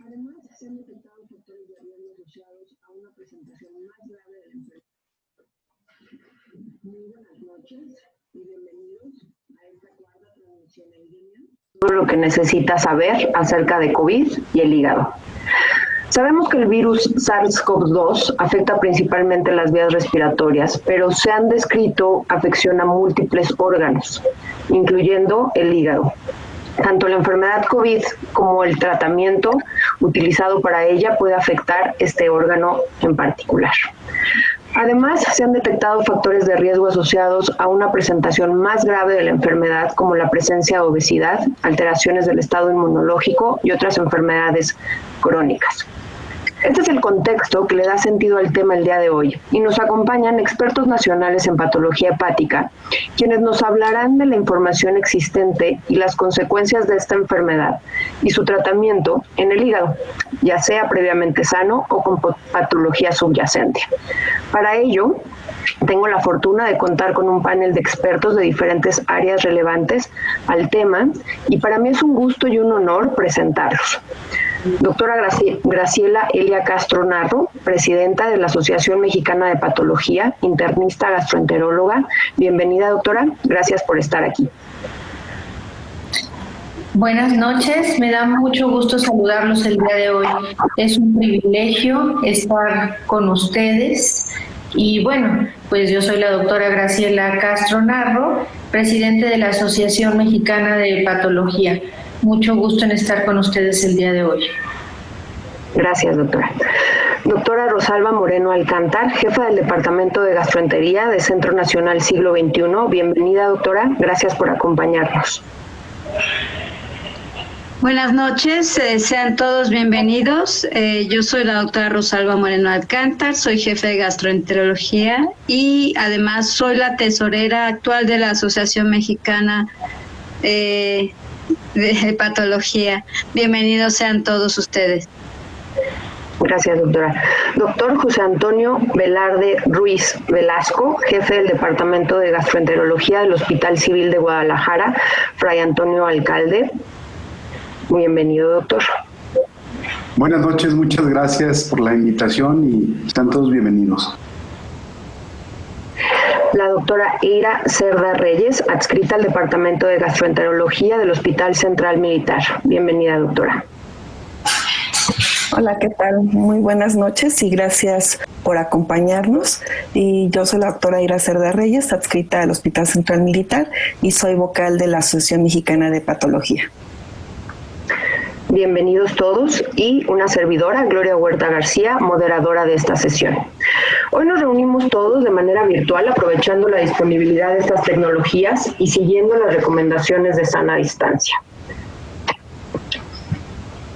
Además, se han detectado factores de riesgo asociados a una presentación más grave de la enfermedad. Muy buenas noches y bienvenidos a esta cuarta transmisión en línea. Todo lo que necesitas saber acerca de COVID y el hígado. Sabemos que el virus SARS-CoV-2 afecta principalmente las vías respiratorias, pero se han descrito afección a múltiples órganos, incluyendo el hígado. Tanto la enfermedad COVID como el tratamiento utilizado para ella puede afectar este órgano en particular. Además, se han detectado factores de riesgo asociados a una presentación más grave de la enfermedad, como la presencia de obesidad, alteraciones del estado inmunológico y otras enfermedades crónicas. Este es el contexto que le da sentido al tema el día de hoy, y nos acompañan expertos nacionales en patología hepática, quienes nos hablarán de la información existente y las consecuencias de esta enfermedad y su tratamiento en el hígado, ya sea previamente sano o con patología subyacente. Para ello, tengo la fortuna de contar con un panel de expertos de diferentes áreas relevantes al tema, y para mí es un gusto y un honor presentarlos. Doctora Graciela Elia Castro Narro, presidenta de la Asociación Mexicana de Patología, internista gastroenteróloga. Bienvenida, doctora. Gracias por estar aquí. Buenas noches, me da mucho gusto saludarlos el día de hoy. Es un privilegio estar con ustedes. Y bueno, pues yo soy la doctora Graciela Castro Narro, presidente de la Asociación Mexicana de Patología. Mucho gusto en estar con ustedes el día de hoy. Gracias, doctora. Doctora Rosalba Moreno Alcántar, jefa del Departamento de Gastroentería de Centro Nacional Siglo XXI. Bienvenida, doctora. Gracias por acompañarnos. Buenas noches, sean todos bienvenidos. Yo soy la doctora Rosalba Moreno Alcántar, soy jefe de gastroenterología y además soy la tesorera actual de la Asociación Mexicana de Patología. Bienvenidos sean todos ustedes. Gracias, doctora. Doctor José Antonio Velarde Ruiz Velasco, jefe del Departamento de Gastroenterología del Hospital Civil de Guadalajara, Fray Antonio Alcalde. Muy bienvenido, doctor. Buenas noches, muchas gracias por la invitación y están todos bienvenidos. La doctora Eira Cerda Reyes, adscrita al Departamento de Gastroenterología del Hospital Central Militar. Bienvenida, doctora. Hola, ¿qué tal? Muy buenas noches y gracias por acompañarnos. Y yo soy la doctora Eira Cerda Reyes, adscrita al Hospital Central Militar y soy vocal de la Asociación Mexicana de Patología. Bienvenidos todos y una servidora, Gloria Huerta García, moderadora de esta sesión. Hoy nos reunimos todos de manera virtual, aprovechando la disponibilidad de estas tecnologías y siguiendo las recomendaciones de sana distancia.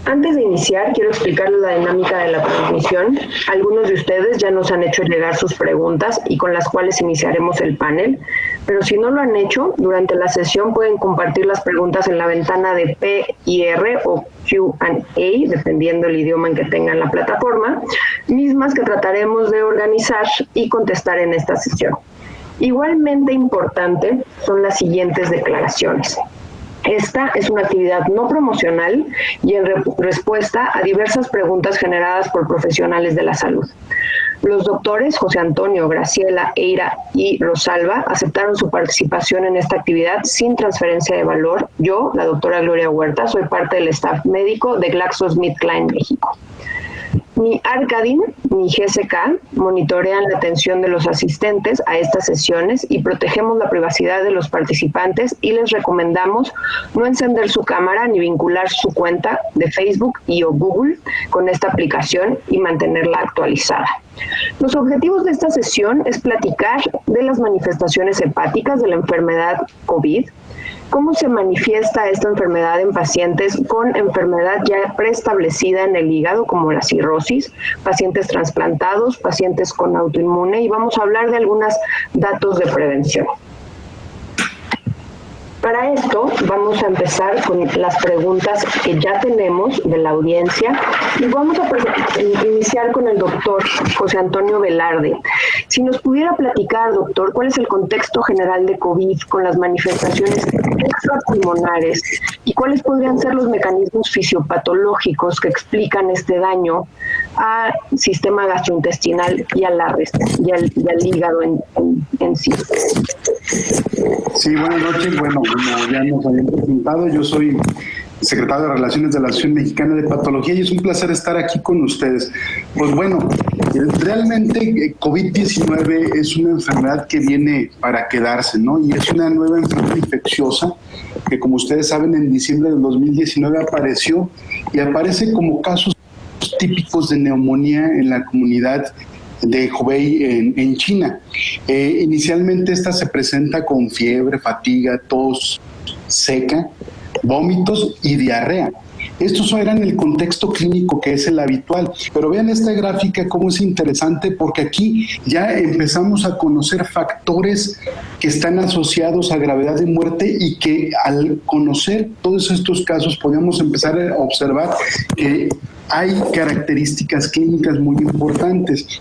Antes de iniciar, quiero explicarles la dinámica de la transmisión. Algunos de ustedes ya nos han hecho llegar sus preguntas y con las cuales iniciaremos el panel, pero si no lo han hecho, durante la sesión pueden compartir las preguntas en la ventana de PIR o Q&A, dependiendo del idioma en que tengan la plataforma, mismas que trataremos de organizar y contestar en esta sesión. Igualmente importante son las siguientes declaraciones. Esta es una actividad no promocional y en respuesta a diversas preguntas generadas por profesionales de la salud. Los doctores José Antonio, Graciela, Eira y Rosalba aceptaron su participación en esta actividad sin transferencia de valor. Yo, la doctora Gloria Huerta, soy parte del staff médico de GlaxoSmithKline México. Ni Arcadin ni GSK monitorean la atención de los asistentes a estas sesiones y protegemos la privacidad de los participantes y les recomendamos no encender su cámara ni vincular su cuenta de Facebook y o Google con esta aplicación y mantenerla actualizada. Los objetivos de esta sesión es platicar de las manifestaciones hepáticas de la enfermedad COVID, cómo se manifiesta esta enfermedad en pacientes con enfermedad ya preestablecida en el hígado, como la cirrosis, pacientes trasplantados, pacientes con autoinmune, y vamos a hablar de algunos datos de prevención. Para esto vamos a empezar con las preguntas que ya tenemos de la audiencia y vamos a iniciar con el doctor José Antonio Velarde, Si nos pudiera platicar, doctor, cuál es el contexto general de COVID con las manifestaciones extrapulmonares y cuáles podrían ser los mecanismos fisiopatológicos que explican este daño al sistema gastrointestinal y al hígado en sí. Sí, buenas noches. Bueno, como ya nos habían presentado, yo soy secretario de Relaciones de la Asociación Mexicana de Patología y es un placer estar aquí con ustedes. Pues bueno, realmente COVID-19 es una enfermedad que viene para quedarse, ¿no? Y es una nueva enfermedad infecciosa que, como ustedes saben, en diciembre del 2019 apareció y aparece como casos típicos de neumonía en la comunidad de Hubei en China. Inicialmente esta se presenta con fiebre, fatiga, tos seca, vómitos y diarrea. Estos eran el contexto clínico que es el habitual, pero vean esta gráfica cómo es interesante porque aquí ya empezamos a conocer factores que están asociados a gravedad de muerte y que al conocer todos estos casos podemos empezar a observar que hay características clínicas muy importantes.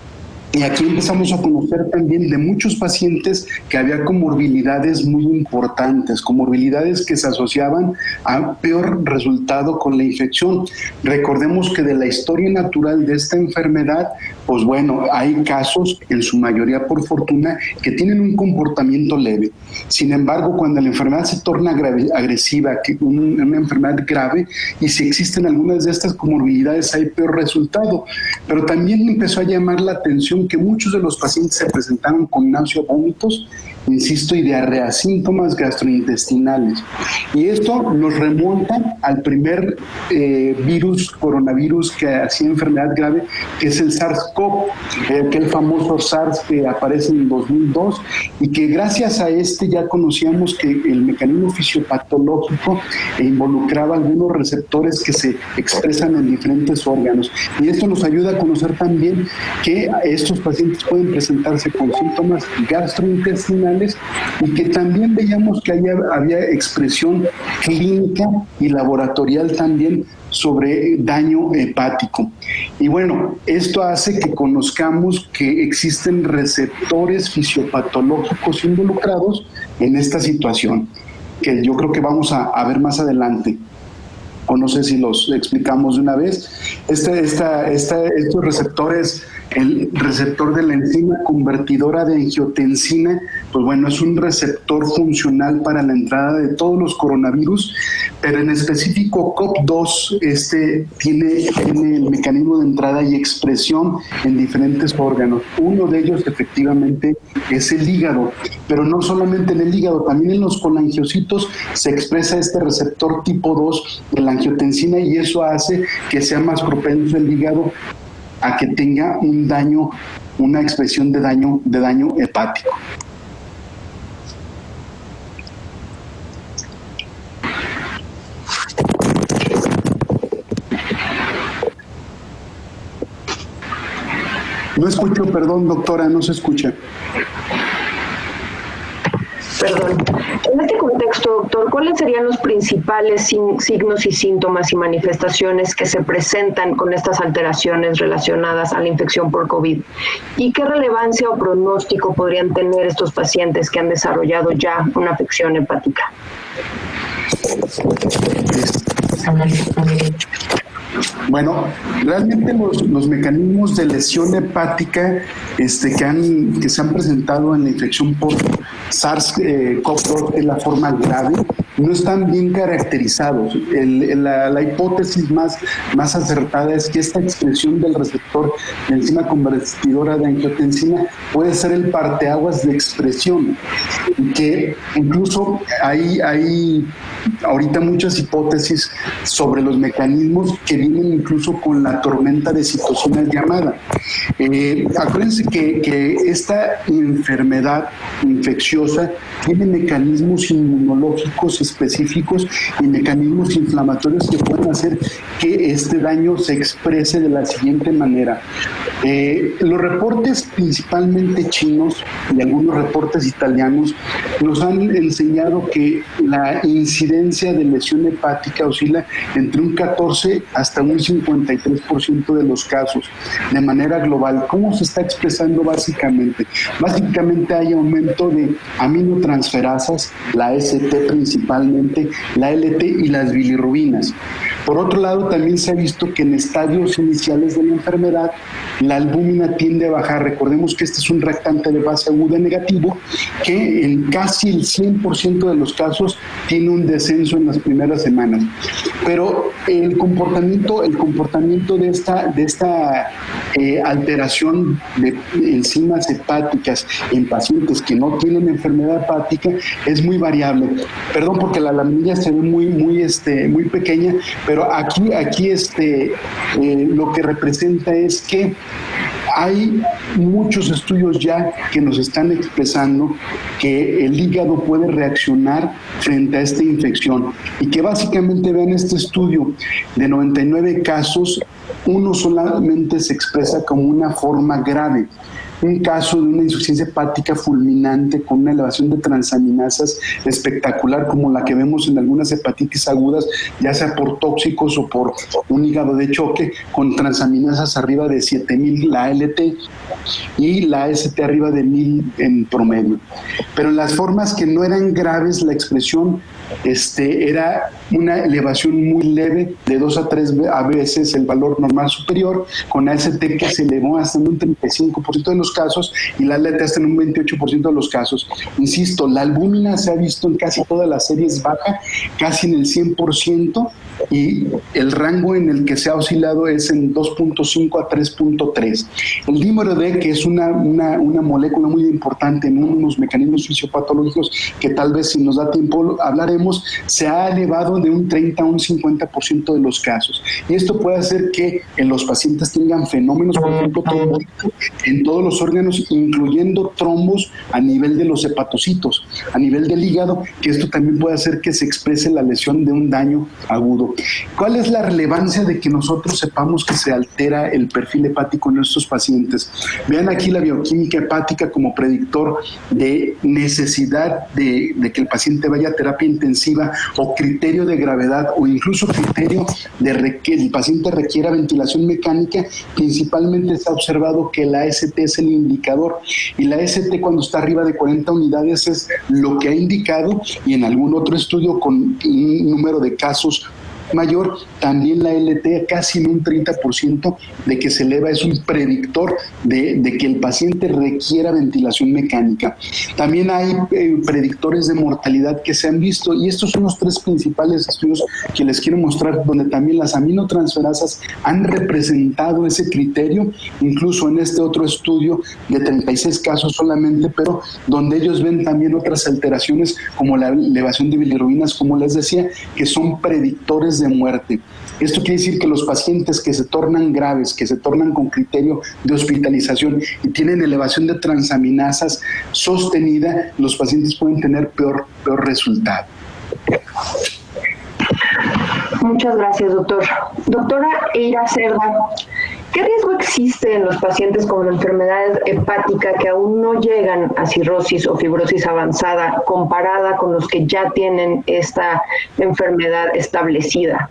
Y aquí empezamos a conocer también de muchos pacientes que había comorbilidades muy importantes, comorbilidades que se asociaban a peor resultado con la infección. Recordemos que de la historia natural de esta enfermedad, pues bueno, hay casos, en su mayoría por fortuna, que tienen un comportamiento leve. Sin embargo, cuando la enfermedad se torna agresiva, una enfermedad grave, y si existen algunas de estas comorbilidades, hay peor resultado. Pero también empezó a llamar la atención que muchos de los pacientes se presentaron con náusea, vómitos, insisto, y diarrea, síntomas gastrointestinales. Y esto nos remonta al primer coronavirus que hacía enfermedad grave, que es el SARS-CoV, aquel famoso SARS que aparece en 2002 y que gracias a este ya conocíamos que el mecanismo fisiopatológico involucraba algunos receptores que se expresan en diferentes órganos. Y esto nos ayuda a conocer también que estos pacientes pueden presentarse con síntomas gastrointestinales y que también veíamos que había expresión clínica y laboratorial también sobre daño hepático. Y bueno, esto hace que conozcamos que existen receptores fisiopatológicos involucrados en esta situación, que yo creo que vamos a ver más adelante. O no sé si los explicamos de una vez. Estos receptores, el receptor de la enzima convertidora de angiotensina, pues bueno, es un receptor funcional para la entrada de todos los coronavirus, pero en específico COP2 tiene el mecanismo de entrada y expresión en diferentes órganos. Uno de ellos efectivamente es el hígado, pero no solamente en el hígado, también en los colangiocitos se expresa este receptor tipo 2 de la angiotensina y eso hace que sea más propenso el hígado a que tenga un daño, una expresión de daño hepático. No escucho, perdón, doctora, no se escucha. Perdón. En este contexto, doctor, ¿cuáles serían los principales signos y síntomas y manifestaciones que se presentan con estas alteraciones relacionadas a la infección por COVID? ¿Y qué relevancia o pronóstico podrían tener estos pacientes que han desarrollado ya una afección hepática? Bueno, realmente los mecanismos de lesión hepática que se han presentado en la infección por SARS-CoV-2, que es la forma grave, no están bien caracterizados. La hipótesis más acertada es que esta expresión del receptor de enzima convertidora de angiotensina puede ser el parteaguas de expresión, y que incluso hay ahorita muchas hipótesis sobre los mecanismos que vienen incluso con la tormenta de citocinas llamada. Acuérdense que esta enfermedad infecciosa tiene mecanismos inmunológicos específicos y mecanismos inflamatorios que pueden hacer que este daño se exprese de la siguiente manera. Los reportes principalmente chinos y algunos reportes italianos nos han enseñado que la incidencia incidencia de lesión hepática oscila entre un 14 hasta un 53% de los casos de manera global. ¿Cómo se está expresando básicamente? Básicamente hay aumento de aminotransferasas, la ST principalmente, la LT y las bilirrubinas. Por otro lado, también se ha visto que en estadios iniciales de la enfermedad, la albúmina tiende a bajar. Recordemos que este es un reactante de base aguda negativo que en casi el 100% de los casos tiene un descenso en las primeras semanas. Pero el comportamiento de esta alteración de enzimas hepáticas en pacientes que no tienen enfermedad hepática es muy variable. Perdón porque la laminilla se ve muy pequeña, pero aquí lo que representa es que hay muchos estudios ya que nos están expresando que el hígado puede reaccionar frente a esta infección y que básicamente vean este estudio de 99 casos, uno solamente se expresa como una forma grave. Un caso de una insuficiencia hepática fulminante con una elevación de transaminasas espectacular como la que vemos en algunas hepatitis agudas, ya sea por tóxicos o por un hígado de choque, con transaminasas arriba de 7000 la LT y la ST arriba de 1000 en promedio. Pero en las formas que no eran graves, la expresión era una elevación muy leve de 2 a 3 veces el valor normal superior, con la ST que se elevó hasta en un 35% de los casos y la LT hasta en un 28% de los casos. Insisto, la albúmina se ha visto en casi todas las series baja, casi en el 100%, y el rango en el que se ha oscilado es en 2.5 a 3.3. El dímero D, que es una molécula muy importante en unos mecanismos fisiopatológicos que tal vez si nos da tiempo hablaremos, se ha elevado de un 30 a un 50% de los casos. Y esto puede hacer que en los pacientes tengan fenómenos, por ejemplo, trombóticos en todos los órganos, incluyendo trombos a nivel de los hepatocitos, a nivel del hígado, que esto también puede hacer que se exprese la lesión de un daño agudo. ¿Cuál es la relevancia de que nosotros sepamos que se altera el perfil hepático en estos pacientes? Vean aquí la bioquímica hepática como predictor de necesidad de que el paciente vaya a terapia intensiva o criterio de gravedad o incluso criterio de que el paciente requiera ventilación mecánica. Principalmente se ha observado que la ST es el indicador y la ST cuando está arriba de 40 unidades es lo que ha indicado, y en algún otro estudio con un número de casos mayor, también la LT casi en un 30% de que se eleva, es un predictor de que el paciente requiera ventilación mecánica. También hay predictores de mortalidad que se han visto, y estos son los 3 principales estudios que les quiero mostrar, donde también las aminotransferasas han representado ese criterio, incluso en este otro estudio de 36 casos solamente, pero donde ellos ven también otras alteraciones como la elevación de bilirrubinas, como les decía, que son predictores de muerte. Esto quiere decir que los pacientes que se tornan graves, que se tornan con criterio de hospitalización y tienen elevación de transaminasas sostenida, los pacientes pueden tener peor resultado. Muchas gracias, doctor. Doctora Eira Cerda, ¿qué riesgo existe en los pacientes con enfermedad hepática que aún no llegan a cirrosis o fibrosis avanzada comparada con los que ya tienen esta enfermedad establecida?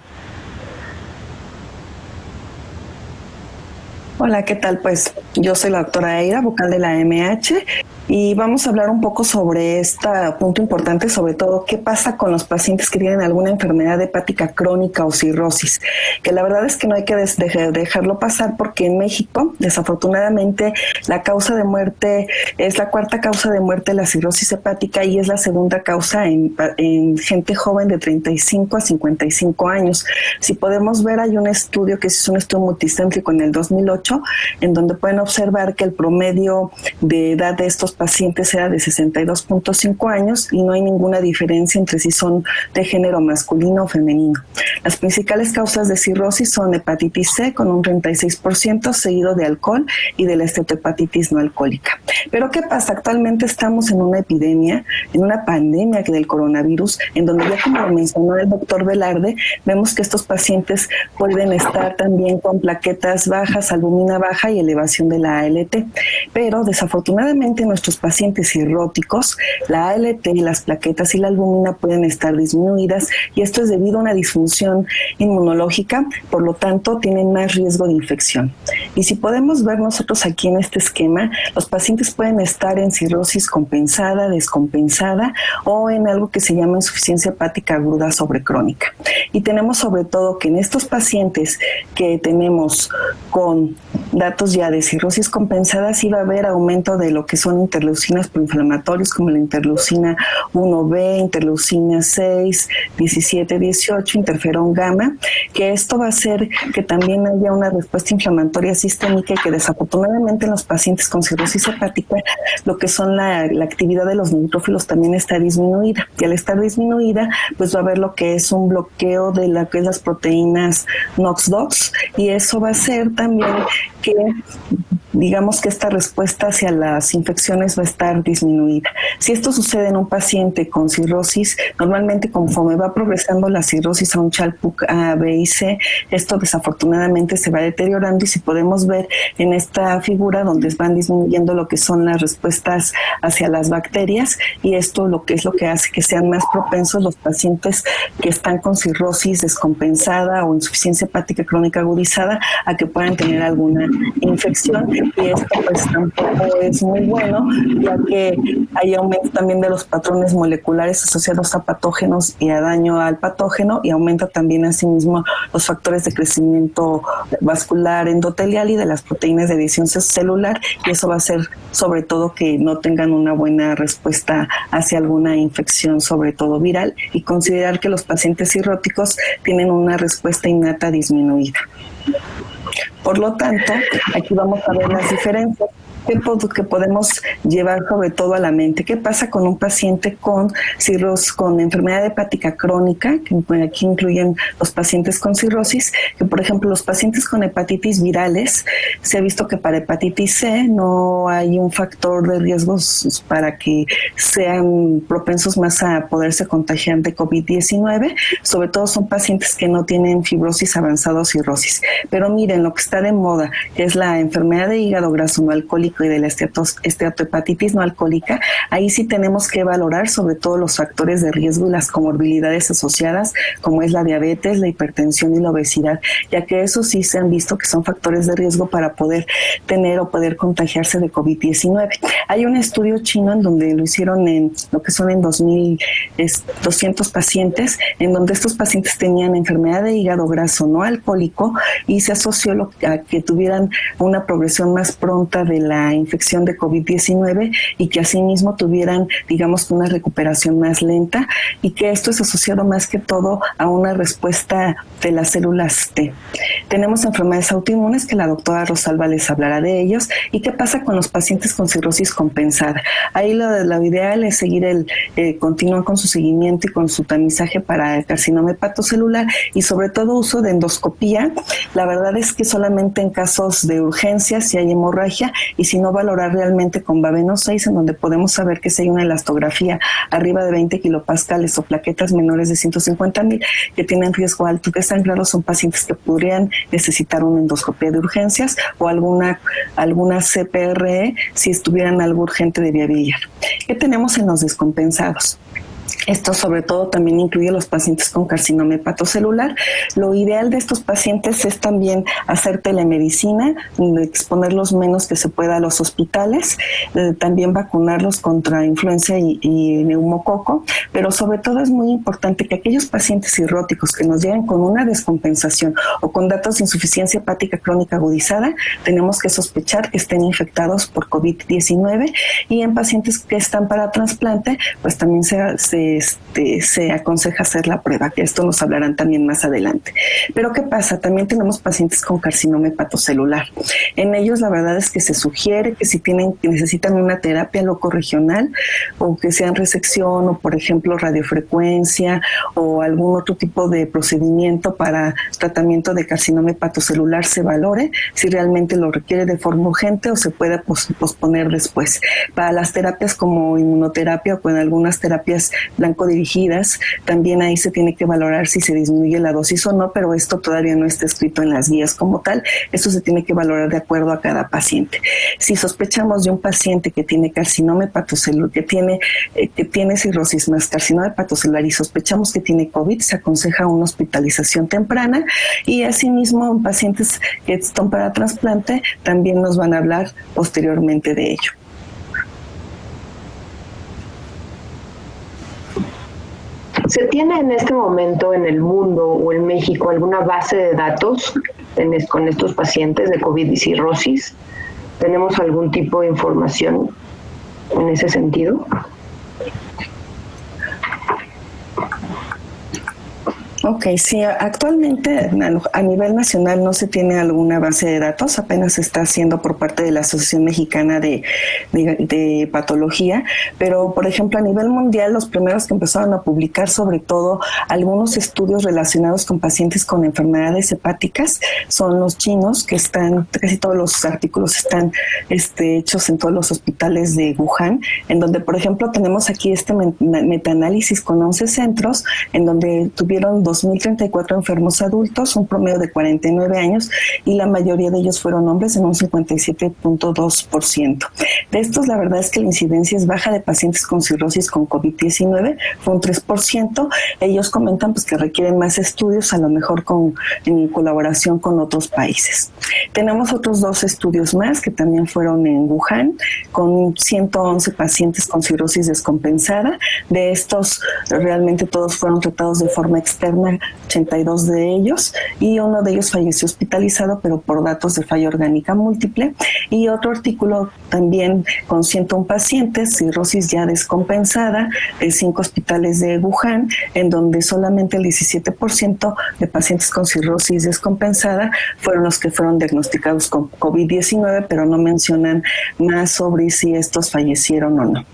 Hola, ¿qué tal? Pues yo soy la doctora Eira, vocal de la AMH, y vamos a hablar un poco sobre este punto importante, sobre todo qué pasa con los pacientes que tienen alguna enfermedad hepática crónica o cirrosis, que la verdad es que no hay que dejarlo pasar, porque en México, desafortunadamente, la causa de muerte es la 4ª causa de muerte, la cirrosis hepática, y es la 2ª causa en gente joven de 35 a 55 años. Si podemos ver, hay un estudio que es un estudio multicéntrico en el 2008, en donde pueden observar que el promedio de edad de estos pacientes era de 62.5 años y no hay ninguna diferencia entre si son de género masculino o femenino. Las principales causas de cirrosis son hepatitis C con un 36%, seguido de alcohol y de la esteatohepatitis no alcohólica. Pero ¿qué pasa? Actualmente estamos en una epidemia, en una pandemia del coronavirus, en donde ya como lo mencionó el doctor Velarde, vemos que estos pacientes pueden estar también con plaquetas bajas, albúmina albúmina baja y elevación de la ALT. Pero desafortunadamente en nuestros pacientes cirróticos, la ALT, las plaquetas y la albúmina pueden estar disminuidas, y esto es debido a una disfunción inmunológica, por lo tanto tienen más riesgo de infección. Y si podemos ver nosotros aquí en este esquema, los pacientes pueden estar en cirrosis compensada, descompensada o en algo que se llama insuficiencia hepática aguda sobrecrónica. Y tenemos sobre todo que en estos pacientes que tenemos con datos ya de cirrosis compensada, sí va a haber aumento de lo que son interleucinas proinflamatorios como la interleucina 1B, interleucina 6, 17, 18, interferón gamma, que esto va a hacer que también haya una respuesta inflamatoria sistémica, y que desafortunadamente en los pacientes con cirrosis hepática lo que son la actividad de los neutrófilos también está disminuida, y al estar disminuida pues va a haber lo que es un bloqueo de lo que es las proteínas NOX-DOX, y eso va a hacer también que digamos que esta respuesta hacia las infecciones va a estar disminuida. Si esto sucede en un paciente con cirrosis, normalmente conforme va progresando la cirrosis a un Child-Pugh A, B y C, esto desafortunadamente se va deteriorando, y si podemos ver en esta figura donde van disminuyendo lo que son las respuestas hacia las bacterias, y esto lo que hace que sean más propensos los pacientes que están con cirrosis descompensada o insuficiencia hepática crónica agudizada a que puedan tener alguna infección, y esto pues tampoco es muy bueno, ya que hay aumento también de los patrones moleculares asociados a patógenos y a daño al patógeno, y aumenta también asimismo los factores de crecimiento vascular endotelial y de las proteínas de división celular, y eso va a hacer sobre todo que no tengan una buena respuesta hacia alguna infección, sobre todo viral, y considerar que los pacientes cirróticos tienen una respuesta innata disminuida. Por lo tanto, aquí vamos a ver las diferencias que podemos llevar sobre todo a la mente. ¿Qué pasa con un paciente con cirrosis, con enfermedad hepática crónica, que aquí incluyen los pacientes con cirrosis? Que por ejemplo los pacientes con hepatitis virales, se ha visto que para hepatitis C no hay un factor de riesgos para que sean propensos más a poderse contagiar de COVID-19, sobre todo son pacientes que no tienen fibrosis avanzada o cirrosis. Pero miren, lo que está de moda, que es la enfermedad de hígado graso no alcohólico y de la esteatohepatitis no alcohólica, ahí sí tenemos que valorar sobre todo los factores de riesgo y las comorbilidades asociadas, como es la diabetes, la hipertensión y la obesidad, ya que eso sí se han visto que son factores de riesgo para poder tener o poder contagiarse de COVID-19. Hay un estudio chino en donde lo hicieron en lo que son en 200 pacientes, en donde estos pacientes tenían enfermedad de hígado graso no alcohólico, y se asoció a que tuvieran una progresión más pronta de la infección de COVID-19, y que asimismo tuvieran, digamos, una recuperación más lenta, y que esto es asociado más que todo a una respuesta de las células T. Tenemos enfermedades autoinmunes, que la doctora Rosalba les hablará de ellos. ¿Y qué pasa con los pacientes con cirrosis compensada? Ahí lo ideal es seguir continuar con su seguimiento y con su tamizaje para el carcinoma hepatocelular, y sobre todo uso de endoscopía. La verdad es que solamente en casos de urgencia, si hay hemorragia, y si no, valorar realmente con Baveno 6, en donde podemos saber que si hay una elastografía arriba de 20 kilopascales o plaquetas menores de 150,000 que tienen riesgo alto de sangrado, son pacientes que podrían necesitar una endoscopia de urgencias o alguna CPRE si estuvieran algo urgente de vía biliar. ¿Qué tenemos en los descompensados? Esto sobre todo también incluye a los pacientes con carcinoma hepatocelular. Lo ideal de estos pacientes es también hacer telemedicina, exponerlos menos que se pueda a los hospitales, también vacunarlos contra influenza y neumococo, pero sobre todo es muy importante que aquellos pacientes cirróticos que nos llegan con una descompensación o con datos de insuficiencia hepática crónica agudizada, tenemos que sospechar que estén infectados por COVID-19, y en pacientes que están para trasplante, pues también se aconseja hacer la prueba, que esto nos hablarán también más adelante. Pero ¿qué pasa? También tenemos pacientes con carcinoma hepatocelular. En ellos la verdad es que se sugiere que si necesitan una terapia locorregional, o que sean resección o por ejemplo radiofrecuencia o algún otro tipo de procedimiento para tratamiento de carcinoma hepatocelular, se valore si realmente lo requiere de forma urgente o se puede posponer después. Para las terapias como inmunoterapia o con algunas terapias blanco dirigidas. También ahí se tiene que valorar si se disminuye la dosis o no, pero esto todavía no está escrito en las guías como tal. Esto se tiene que valorar de acuerdo a cada paciente. Si sospechamos de un paciente que tiene carcinoma hepatocelular, que tiene cirrosis más carcinoma hepatocelular y sospechamos que tiene COVID, se aconseja una hospitalización temprana, y asimismo en pacientes que están para trasplante también nos van a hablar posteriormente de ello. ¿Se tiene en este momento en el mundo o en México alguna base de datos con estos pacientes de COVID y cirrosis? ¿Tenemos algún tipo de información en ese sentido? Ok, sí, actualmente a nivel nacional no se tiene alguna base de datos, apenas se está haciendo por parte de la Asociación Mexicana de Patología, pero por ejemplo a nivel mundial los primeros que empezaron a publicar sobre todo algunos estudios relacionados con pacientes con enfermedades hepáticas son los chinos, que casi todos los artículos están hechos en todos los hospitales de Wuhan, en donde por ejemplo tenemos aquí metaanálisis con 11 centros, en donde tuvieron 2.034 enfermos adultos, un promedio de 49 años, y la mayoría de ellos fueron hombres en un 57.2%. De estos, la verdad es que la incidencia es baja de pacientes con cirrosis con COVID-19, fue un 3%. Ellos comentan pues que requieren más estudios, a lo mejor en colaboración con otros países. Tenemos otros 2 estudios más que también fueron en Wuhan, con 111 pacientes con cirrosis descompensada. De estos, realmente todos fueron tratados de forma externa, 82 de ellos, y uno de ellos falleció hospitalizado, pero por datos de falla orgánica múltiple. Y otro artículo también con 101 pacientes, cirrosis ya descompensada, de 5 hospitales de Wuhan, en donde solamente el 17% de pacientes con cirrosis descompensada fueron los que fueron diagnosticados con COVID-19, pero no mencionan más sobre si estos fallecieron o no.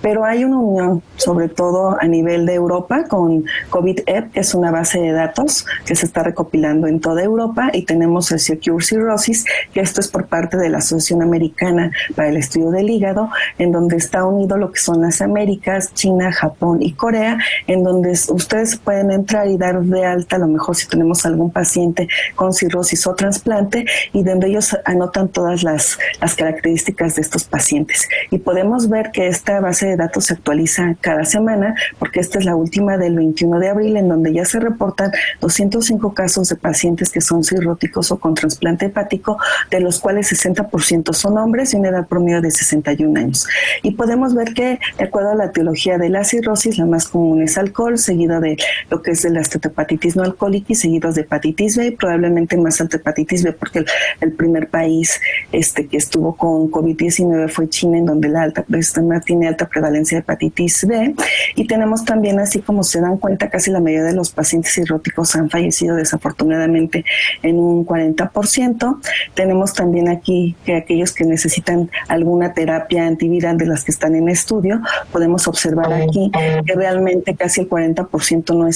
Pero hay una unión, sobre todo a nivel de Europa, con COVID-EP, que es una base de datos que se está recopilando en toda Europa, y tenemos el Secure Cirrhosis, que esto es por parte de la Asociación Americana para el Estudio del Hígado, en donde está unido lo que son las Américas, China, Japón y Corea, en donde ustedes pueden entrar y dar de alta, a lo mejor si tenemos algún paciente con cirrosis o trasplante, y donde ellos anotan todas las características de estos pacientes. Y podemos ver que esta base de datos se actualiza cada semana, porque esta es la última del 21 de abril, en donde ya se reportan 205 casos de pacientes que son cirróticos o con trasplante hepático, de los cuales 60% son hombres y una edad promedio de 61 años. Y podemos ver que, de acuerdo a la etiología de la cirrosis, la más común es alcohol, seguido de lo que es de la esteatohepatitis no alcohólica y seguidos de hepatitis B, y probablemente más alta hepatitis B, porque el primer país que estuvo con COVID-19 fue China, en donde tiene alta prevalencia de hepatitis B. Y tenemos también, así como se dan cuenta, casi la mayoría de los pacientes cirróticos han fallecido desafortunadamente en un 40%. Tenemos también aquí que aquellos que necesitan alguna terapia antiviral de las que están en estudio, podemos observar aquí que realmente casi el 40% no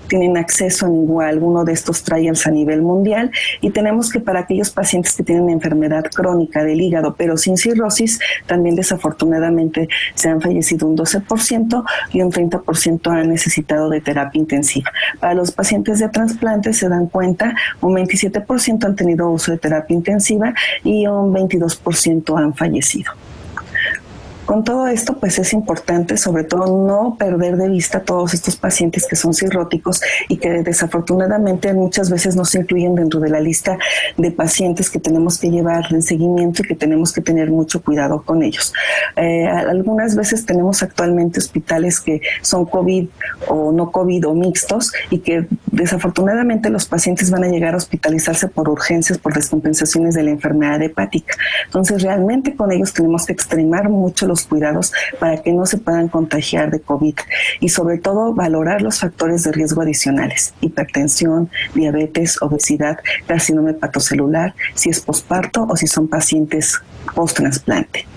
tienen acceso a alguno de estos trials a nivel mundial. Y tenemos que para aquellos pacientes que tienen enfermedad crónica del hígado pero sin cirrosis, también desafortunadamente se han fallecido un 12% y un 30% han necesitado de terapia intensiva. Para los pacientes de trasplante se dan cuenta, un 27% han tenido uso de terapia intensiva y un 22% han fallecido. Con todo esto, pues es importante, sobre todo, no perder de vista a todos estos pacientes que son cirróticos y que desafortunadamente muchas veces no se incluyen dentro de la lista de pacientes que tenemos que llevar en seguimiento y que tenemos que tener mucho cuidado con ellos. Algunas veces tenemos actualmente hospitales que son COVID o no COVID o mixtos, y que desafortunadamente los pacientes van a llegar a hospitalizarse por urgencias, por descompensaciones de la enfermedad hepática. Entonces, realmente con ellos tenemos que extremar mucho los cuidados para que no se puedan contagiar de COVID, y sobre todo valorar los factores de riesgo adicionales: hipertensión, diabetes, obesidad, carcinoma hepatocelular, si es posparto o si son pacientes post-trasplante.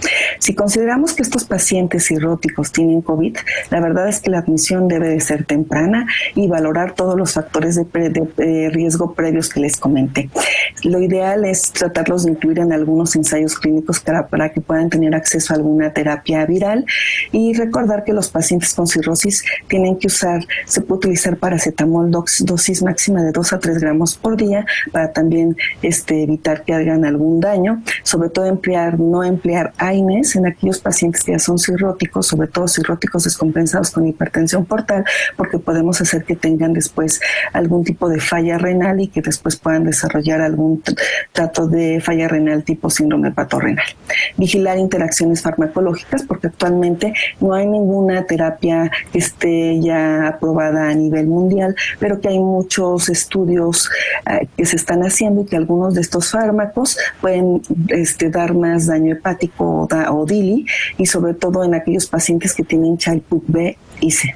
Si consideramos que estos pacientes cirróticos tienen COVID, la verdad es que la admisión debe de ser temprana y valorar todos los factores de riesgo previos que les comenté. Lo ideal es tratarlos de incluir en algunos ensayos clínicos para que puedan tener acceso a alguna terapia viral, y recordar que los pacientes con cirrosis se puede utilizar paracetamol dosis máxima de 2 a 3 gramos por día para también evitar que hagan algún daño, sobre todo no emplear AINES en aquellos pacientes que ya son cirróticos, sobre todo cirróticos descompensados con hipertensión portal, porque podemos hacer que tengan después algún tipo de falla renal y que después puedan desarrollar algún trato de falla renal tipo síndrome hepatorenal. Vigilar interacciones farmacológicas, porque actualmente no hay ninguna terapia que esté ya aprobada a nivel mundial, pero que hay muchos estudios que se están haciendo y que algunos de estos fármacos pueden dar más daño hepático o DILI, y sobre todo en aquellos pacientes que tienen Child-Pugh B y C.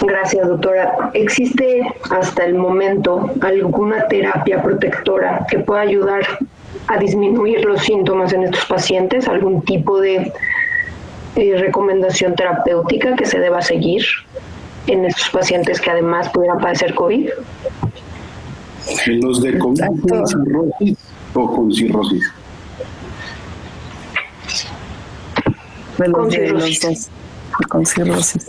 Gracias, doctora. ¿Existe hasta el momento alguna terapia protectora que pueda ayudar a disminuir los síntomas en estos pacientes? ¿Algún tipo de recomendación terapéutica que se deba seguir en estos pacientes que además pudieran padecer COVID? ¿En los de COVID con cirrosis o con cirrosis? Con cirrosis. Con cirrosis.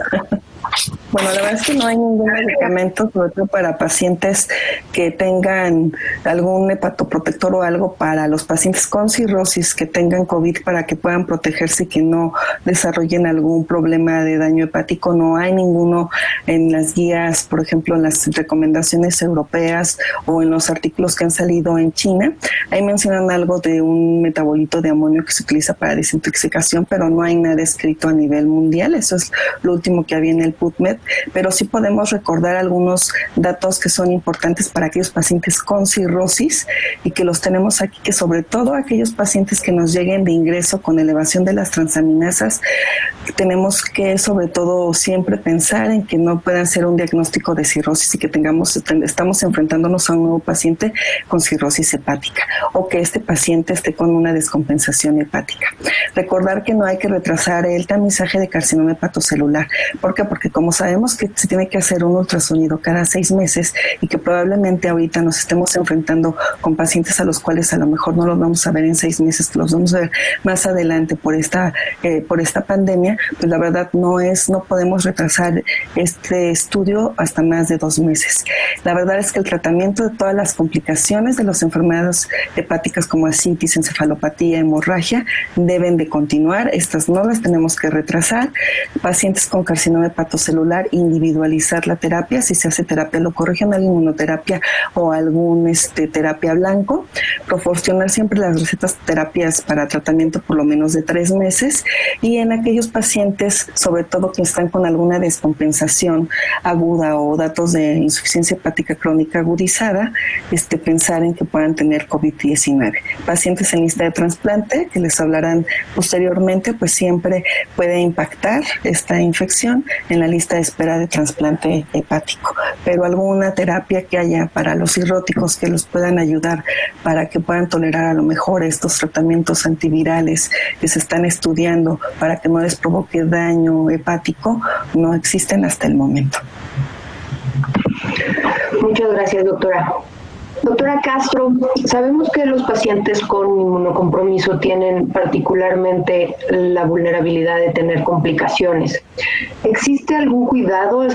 Bueno, la verdad es que no hay ningún medicamento, sobre todo para pacientes que tengan algún hepatoprotector o algo para los pacientes con cirrosis que tengan COVID, para que puedan protegerse y que no desarrollen algún problema de daño hepático. No hay ninguno en las guías, por ejemplo, en las recomendaciones europeas o en los artículos que han salido en China. Ahí mencionan algo de un metabolito de amonio que se utiliza para desintoxicación, pero no hay nada escrito a nivel mundial. Eso es lo último que había en el PubMed, pero sí podemos recordar algunos datos que son importantes para aquellos pacientes con cirrosis y que los tenemos aquí, que sobre todo aquellos pacientes que nos lleguen de ingreso con elevación de las transaminasas, tenemos que sobre todo siempre pensar en que no puedan ser un diagnóstico de cirrosis y que estamos enfrentándonos a un nuevo paciente con cirrosis hepática, o que este paciente esté con una descompensación hepática. Recordar que no hay que retrasar el tamizaje de carcinoma hepatocelular. ¿Por qué? Porque como sabemos que se tiene que hacer un ultrasonido cada 6 meses y que probablemente ahorita nos estemos enfrentando con pacientes a los cuales a lo mejor no los vamos a ver en 6 meses, que los vamos a ver más adelante por esta pandemia, pues la verdad no podemos retrasar este estudio hasta más de 2 meses. La verdad es que el tratamiento de todas las complicaciones de las enfermedades hepáticas como ascitis, encefalopatía, hemorragia deben de continuar. Estas no las tenemos que retrasar. Pacientes con carcinoma hepatocelular, individualizar la terapia, si se hace terapia locorregional, inmunoterapia o algún terapia blanco, proporcionar siempre las recetas de terapias para tratamiento por lo menos de 3 meses, y en aquellos pacientes, sobre todo que están con alguna descompensación aguda o datos de insuficiencia hepática crónica agudizada, pensar en que puedan tener COVID-19. Pacientes en lista de trasplante, que les hablarán posteriormente, pues siempre puede impactar esta infección en la lista de espera de trasplante hepático, pero alguna terapia que haya para los cirróticos que los puedan ayudar para que puedan tolerar a lo mejor estos tratamientos antivirales que se están estudiando para que no les provoque daño hepático, no existen hasta el momento. Muchas gracias, doctora. Doctora Castro, sabemos que los pacientes con inmunocompromiso tienen particularmente la vulnerabilidad de tener complicaciones. ¿Existe algún cuidado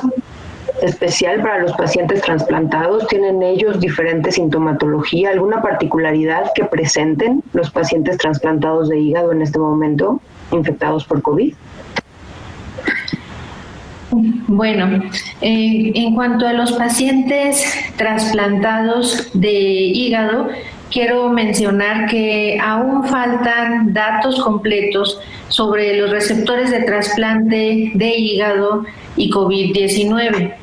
especial para los pacientes trasplantados? ¿Tienen ellos diferente sintomatología? ¿Alguna particularidad que presenten los pacientes trasplantados de hígado en este momento infectados por COVID? Bueno, en cuanto a los pacientes trasplantados de hígado, quiero mencionar que aún faltan datos completos sobre los receptores de trasplante de hígado y COVID-19.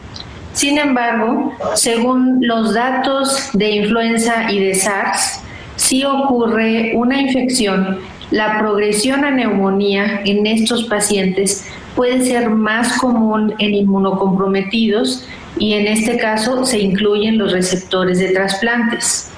Sin embargo, según los datos de influenza y de SARS, sí ocurre una infección. La progresión a neumonía en estos pacientes puede ser más común en inmunocomprometidos, y en este caso se incluyen los receptores de trasplantes.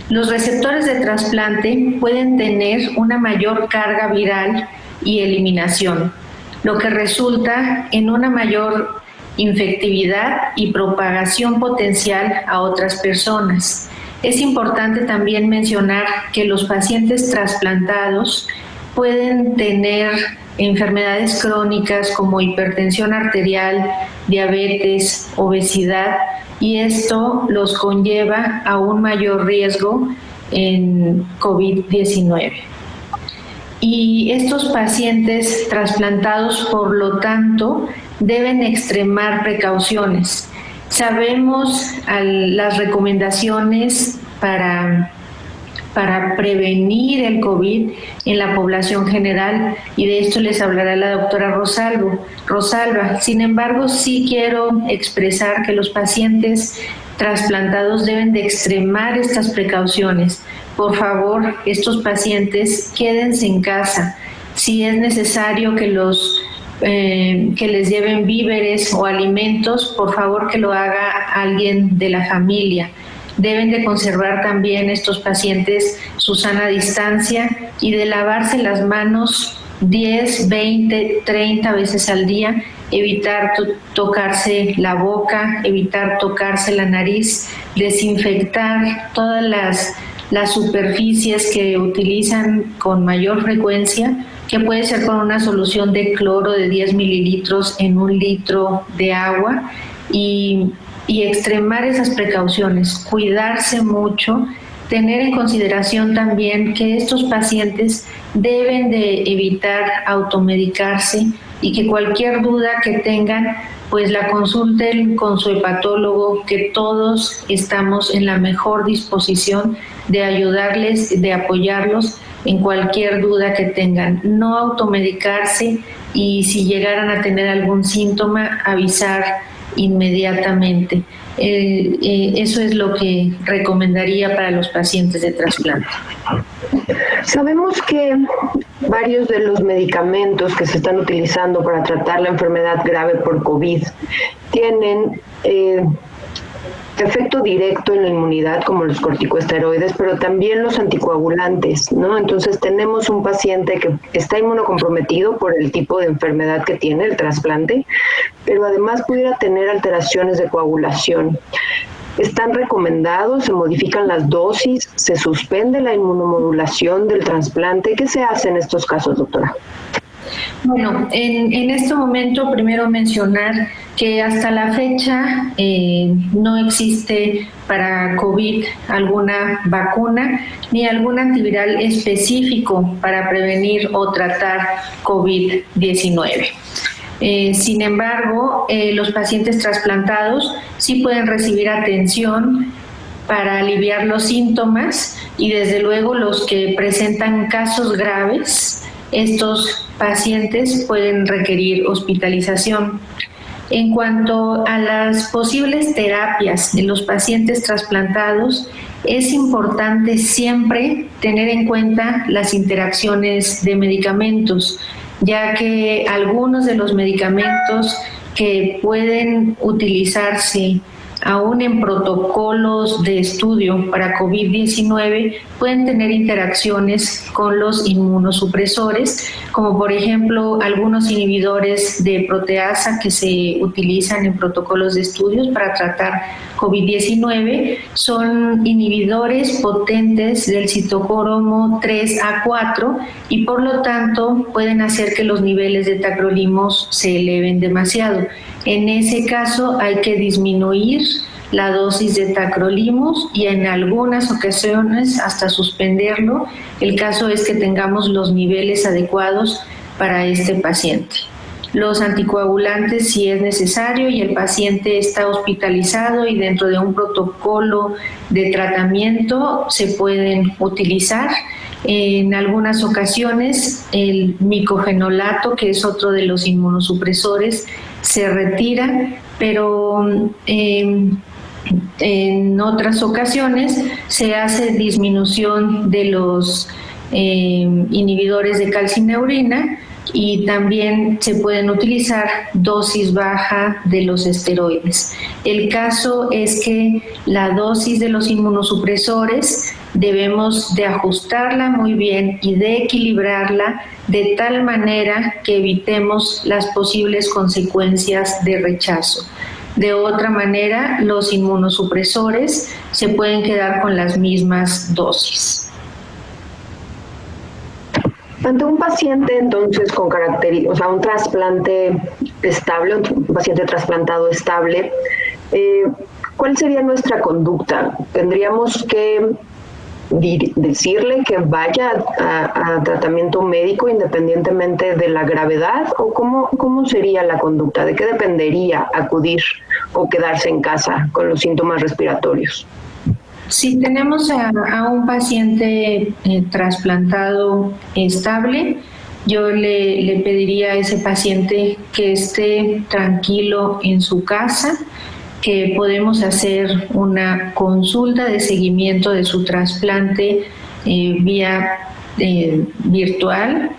Los receptores de trasplante pueden tener una mayor carga viral y eliminación, lo que resulta en una mayor infectividad y propagación potencial a otras personas. Es importante también mencionar que los pacientes trasplantados pueden tener enfermedades crónicas como hipertensión arterial, diabetes, obesidad, y esto los conlleva a un mayor riesgo en COVID-19. Y estos pacientes trasplantados, por lo tanto, deben extremar precauciones. Sabemos las recomendaciones para prevenir el COVID en la población general, y de esto les hablará la doctora Rosalba. Sin embargo, sí quiero expresar que los pacientes trasplantados deben de extremar estas precauciones. Por favor, estos pacientes quédense en casa. Si es necesario que les lleven víveres o alimentos, por favor que lo haga alguien de la familia. Deben de conservar también estos pacientes su sana distancia y de lavarse las manos 10, 20, 30 veces al día, evitar tocarse la boca, evitar tocarse la nariz, desinfectar todas las superficies que utilizan con mayor frecuencia, que puede ser con una solución de cloro de 10 mililitros en 1 litro de agua, y extremar esas precauciones, cuidarse mucho, tener en consideración también que estos pacientes deben de evitar automedicarse y que cualquier duda que tengan, pues la consulten con su hepatólogo, que todos estamos en la mejor disposición de ayudarles, de apoyarlos en cualquier duda que tengan. No automedicarse, y si llegaran a tener algún síntoma, avisar inmediatamente. Eso es lo que recomendaría para los pacientes de trasplante. Sabemos que varios de los medicamentos que se están utilizando para tratar la enfermedad grave por COVID tienen efecto directo en la inmunidad, como los corticosteroides, pero también los anticoagulantes, ¿no? Entonces tenemos un paciente que está inmunocomprometido por el tipo de enfermedad que tiene, el trasplante, pero además pudiera tener alteraciones de coagulación. ¿Están recomendados? ¿Se modifican las dosis? ¿Se suspende la inmunomodulación del trasplante? ¿Qué se hace en estos casos, doctora? Bueno, en este momento primero mencionar que hasta la fecha no existe para COVID alguna vacuna ni algún antiviral específico para prevenir o tratar COVID-19. Sin embargo, los pacientes trasplantados sí pueden recibir atención para aliviar los síntomas, y desde luego los que presentan casos graves, estos pacientes pueden requerir hospitalización. En cuanto a las posibles terapias en los pacientes trasplantados, es importante siempre tener en cuenta las interacciones de medicamentos, ya que algunos de los medicamentos que pueden utilizarse aún en protocolos de estudio para COVID-19 pueden tener interacciones con los inmunosupresores, como por ejemplo algunos inhibidores de proteasa que se utilizan en protocolos de estudios para tratar COVID-19. Son inhibidores potentes del citocromo 3A4 y por lo tanto pueden hacer que los niveles de tacrolimus se eleven demasiado. En ese caso hay que disminuir la dosis de tacrolimus y en algunas ocasiones hasta suspenderlo. El caso es que tengamos los niveles adecuados para este paciente. Los anticoagulantes si es necesario y el paciente está hospitalizado y dentro de un protocolo de tratamiento se pueden utilizar. En algunas ocasiones el micofenolato, que es otro de los inmunosupresores, se retira, pero en otras ocasiones se hace disminución de los inhibidores de calcineurina y también se pueden utilizar dosis baja de los esteroides. El caso es que la dosis de los inmunosupresores debemos de ajustarla muy bien y de equilibrarla de tal manera que evitemos las posibles consecuencias de rechazo. De otra manera, los inmunosupresores se pueden quedar con las mismas dosis. Ante un paciente entonces con características, o sea, un trasplante estable, un paciente trasplantado estable, ¿cuál sería nuestra conducta? ¿Tendríamos que decirle que vaya a tratamiento médico independientemente de la gravedad? ¿O cómo sería la conducta? ¿De qué dependería acudir o quedarse en casa con los síntomas respiratorios? Si tenemos a un paciente trasplantado estable, yo le pediría a ese paciente que esté tranquilo en su casa, que podemos hacer una consulta de seguimiento de su trasplante vía virtual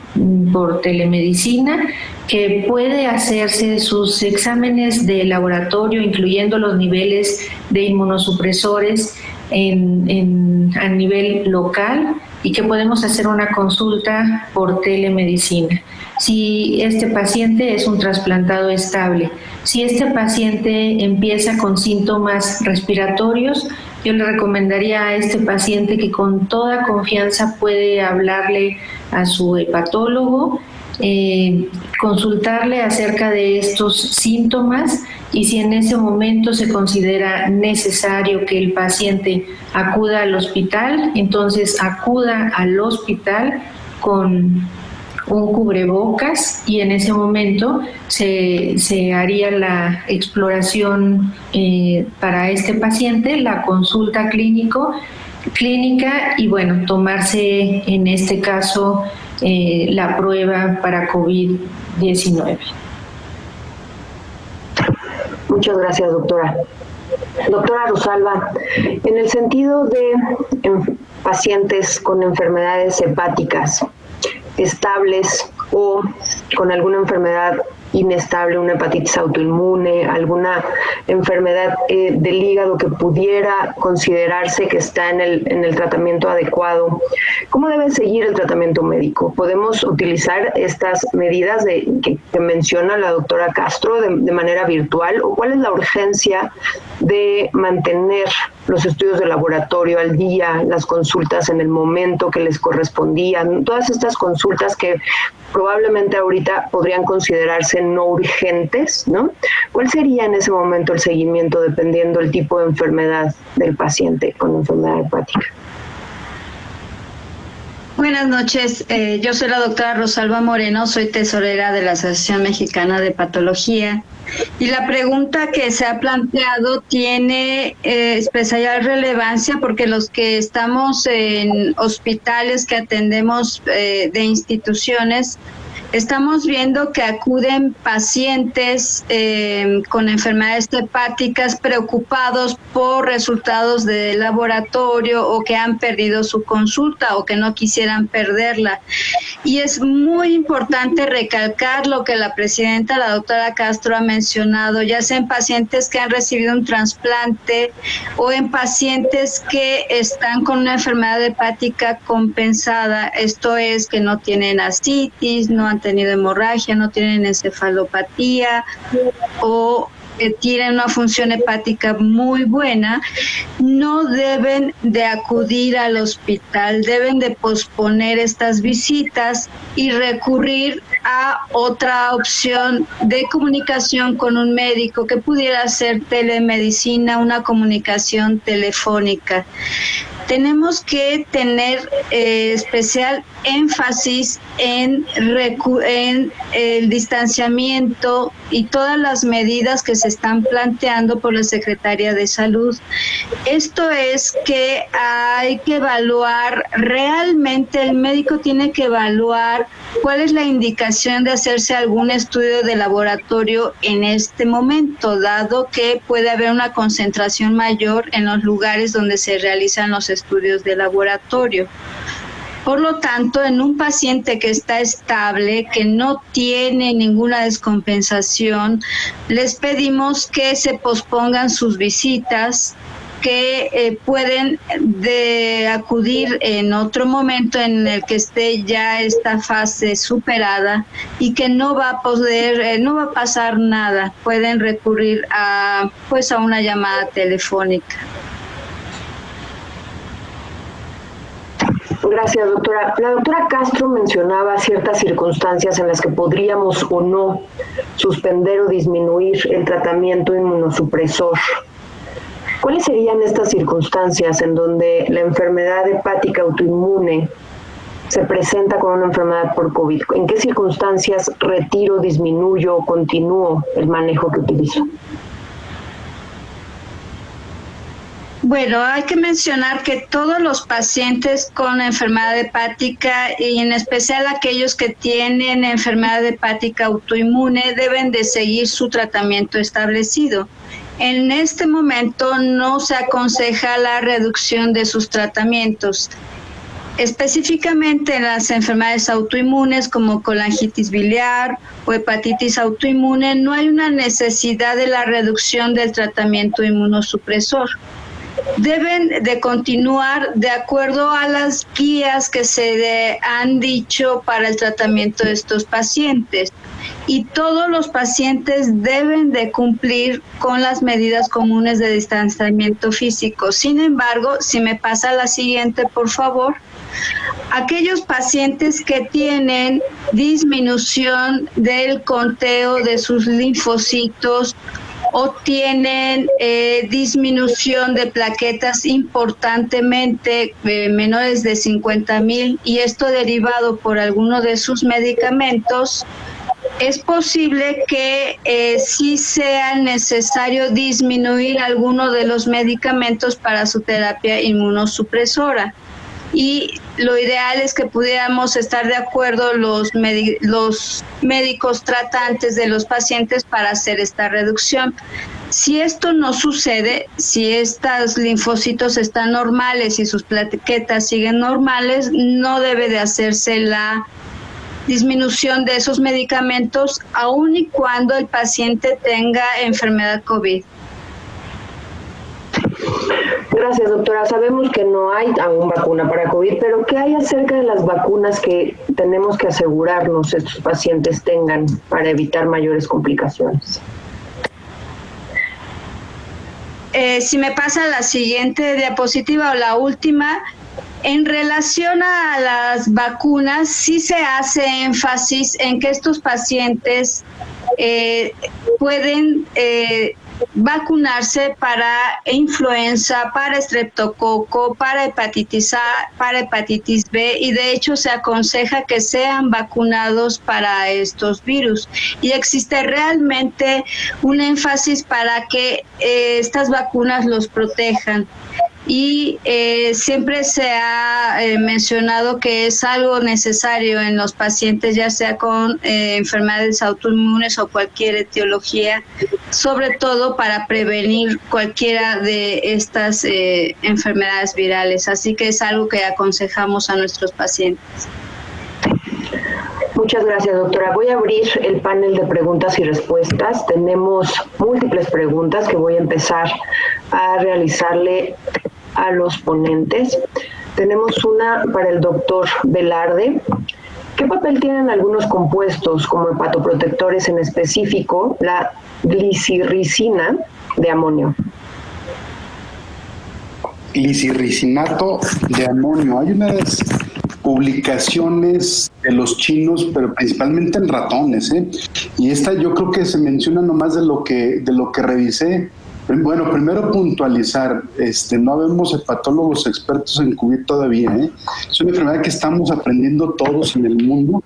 por telemedicina, que puede hacerse sus exámenes de laboratorio, incluyendo los niveles de inmunosupresores a nivel local, y que podemos hacer una consulta por telemedicina. Si este paciente es un trasplantado estable, si este paciente empieza con síntomas respiratorios, yo le recomendaría a este paciente que con toda confianza puede hablarle a su hepatólogo, consultarle acerca de estos síntomas, y si en ese momento se considera necesario que el paciente acuda al hospital, entonces acuda al hospital con un cubrebocas, y en ese momento se haría la exploración para este paciente, la consulta clínica, y bueno, tomarse en este caso la prueba para COVID-19. Muchas gracias, doctora. Doctora Rosalba, en el sentido de pacientes con enfermedades hepáticas estables o con alguna enfermedad inestable, una hepatitis autoinmune, alguna enfermedad del hígado que pudiera considerarse que está en el tratamiento adecuado, ¿cómo debe seguir el tratamiento médico? ¿Podemos utilizar estas medidas que menciona la doctora Castro de manera virtual? ¿O cuál es la urgencia de mantener los estudios de laboratorio al día, las consultas en el momento que les correspondían, todas estas consultas que probablemente ahorita podrían considerarse no urgentes, ¿no? ¿Cuál sería en ese momento el seguimiento dependiendo del tipo de enfermedad del paciente con enfermedad hepática? Buenas noches, yo soy la doctora Rosalba Moreno, soy tesorera de la Asociación Mexicana de Patología, y la pregunta que se ha planteado tiene especial relevancia porque los que estamos en hospitales que atendemos de instituciones, estamos viendo que acuden pacientes con enfermedades hepáticas preocupados por resultados de laboratorio, o que han perdido su consulta o que no quisieran perderla. Y es muy importante recalcar lo que la presidenta, la doctora Castro, ha mencionado, ya sea en pacientes que han recibido un trasplante o en pacientes que están con una enfermedad hepática compensada, esto es que no tienen ascitis, no han tenido hemorragia, no tienen encefalopatía o tienen una función hepática muy buena, no deben de acudir al hospital, deben de posponer estas visitas y recurrir a otra opción de comunicación con un médico, que pudiera ser telemedicina, una comunicación telefónica. Tenemos que tener especial énfasis en el distanciamiento y todas las medidas que se están planteando por la Secretaría de Salud. Esto es que hay que evaluar, realmente el médico tiene que evaluar cuál es la indicación de hacerse algún estudio de laboratorio en este momento, dado que puede haber una concentración mayor en los lugares donde se realizan los estudios de laboratorio. Por lo tanto, en un paciente que está estable, que no tiene ninguna descompensación, les pedimos que se pospongan sus visitas, que pueden acudir en otro momento en el que esté ya esta fase superada y que no va a pasar nada. Pueden recurrir a una llamada telefónica. Gracias, doctora. La doctora Castro mencionaba ciertas circunstancias en las que podríamos o no suspender o disminuir el tratamiento inmunosupresor. ¿Cuáles serían estas circunstancias en donde la enfermedad hepática autoinmune se presenta con una enfermedad por COVID? ¿En qué circunstancias retiro, disminuyo o continúo el manejo que utilizo? Bueno, hay que mencionar que todos los pacientes con enfermedad hepática y en especial aquellos que tienen enfermedad hepática autoinmune deben de seguir su tratamiento establecido. En este momento no se aconseja la reducción de sus tratamientos. Específicamente en las enfermedades autoinmunes como colangitis biliar o hepatitis autoinmune no hay una necesidad de la reducción del tratamiento inmunosupresor. Deben de continuar de acuerdo a las guías que se han dicho para el tratamiento de estos pacientes. Y todos los pacientes deben de cumplir con las medidas comunes de distanciamiento físico. Sin embargo, si me pasa la siguiente, por favor. Aquellos pacientes que tienen disminución del conteo de sus linfocitos o tienen disminución de plaquetas importantemente menores de 50,000 y esto derivado por alguno de sus medicamentos, es posible que sí sea necesario disminuir alguno de los medicamentos para su terapia inmunosupresora. Y lo ideal es que pudiéramos estar de acuerdo los médicos tratantes de los pacientes para hacer esta reducción. Si esto no sucede, si estos linfocitos están normales y sus plaquetas siguen normales, no debe de hacerse la disminución de esos medicamentos, aun y cuando el paciente tenga enfermedad COVID. Gracias, doctora. Sabemos que no hay aún vacuna para COVID, pero ¿qué hay acerca de las vacunas que tenemos que asegurarnos estos pacientes tengan para evitar mayores complicaciones? Si me pasa la siguiente diapositiva o la última, en relación a las vacunas, sí se hace énfasis en que estos pacientes pueden vacunarse para influenza, para estreptococo, para hepatitis A, para hepatitis B y de hecho se aconseja que sean vacunados para estos virus y existe realmente un énfasis para que estas vacunas los protejan. Y siempre se ha mencionado que es algo necesario en los pacientes, ya sea con enfermedades autoinmunes o cualquier etiología, sobre todo para prevenir cualquiera de estas enfermedades virales. Así que es algo que aconsejamos a nuestros pacientes. Muchas gracias, doctora. Voy a abrir el panel de preguntas y respuestas. Tenemos múltiples preguntas que voy a empezar a realizarle a los ponentes. Tenemos una para el doctor Velarde. ¿Qué papel tienen algunos compuestos como hepatoprotectores, en específico la glicirricina de amonio? Glicirricinato de amonio. Hay unas publicaciones de los chinos, pero principalmente en ratones, y esta yo creo que se menciona nomás de lo que revisé. Bueno, primero puntualizar, no habemos hepatólogos expertos en COVID todavía, Es una enfermedad que estamos aprendiendo todos en el mundo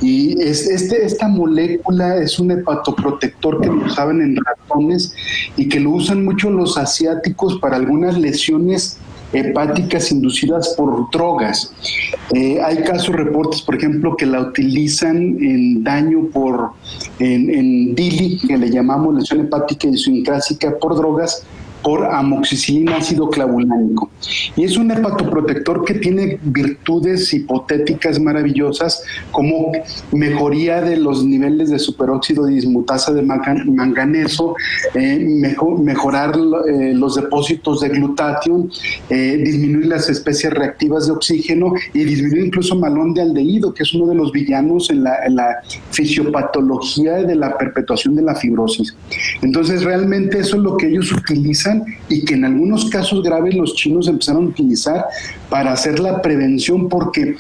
y esta molécula es un hepatoprotector que lo usaban en ratones y que lo usan mucho los asiáticos para algunas lesiones hepáticas inducidas por drogas. Hay casos, reportes, por ejemplo, que la utilizan en daño en DILI, que le llamamos lesión hepática idiosincrásica por drogas, por amoxicilina ácido clavulánico. Y es un hepatoprotector que tiene virtudes hipotéticas maravillosas, como mejoría de los niveles de superóxido de dismutasa de manganeso, mejorar los depósitos de glutatión, disminuir las especies reactivas de oxígeno y disminuir incluso malón de aldehído, que es uno de los villanos en la fisiopatología de la perpetuación de la fibrosis. Entonces, realmente eso es lo que ellos utilizan y que en algunos casos graves los chinos empezaron a utilizar para hacer la prevención, porque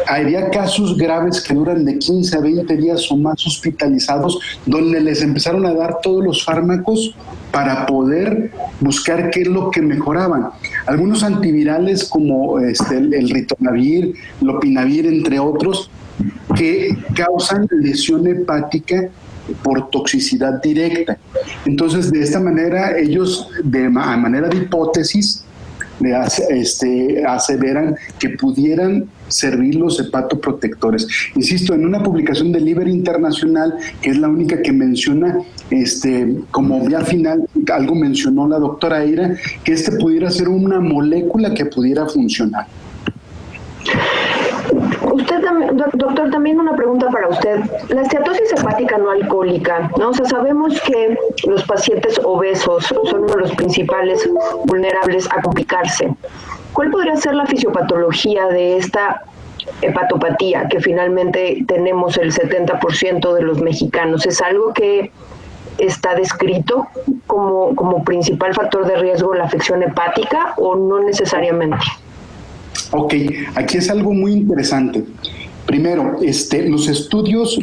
había casos graves que duran de 15 a 20 días o más hospitalizados, donde les empezaron a dar todos los fármacos para poder buscar qué es lo que mejoraban. Algunos antivirales como el ritonavir, lopinavir, entre otros, que causan lesión hepática por toxicidad directa. Entonces, de esta manera, ellos, a manera de hipótesis, aseveran que pudieran servir los hepatoprotectores. Insisto, en una publicación de Liver Internacional, que es la única que menciona, como vía final, algo mencionó la doctora Eira, que pudiera ser una molécula que pudiera funcionar. Usted, doctor, también una pregunta para usted. La esteatosis hepática no alcohólica, ¿no? O sea, sabemos que los pacientes obesos son uno de los principales vulnerables a complicarse. ¿Cuál podría ser la fisiopatología de esta hepatopatía que finalmente tenemos el 70% de los mexicanos? ¿Es algo que está descrito como principal factor de riesgo la afección hepática o no necesariamente? Ok, aquí es algo muy interesante. Primero, los estudios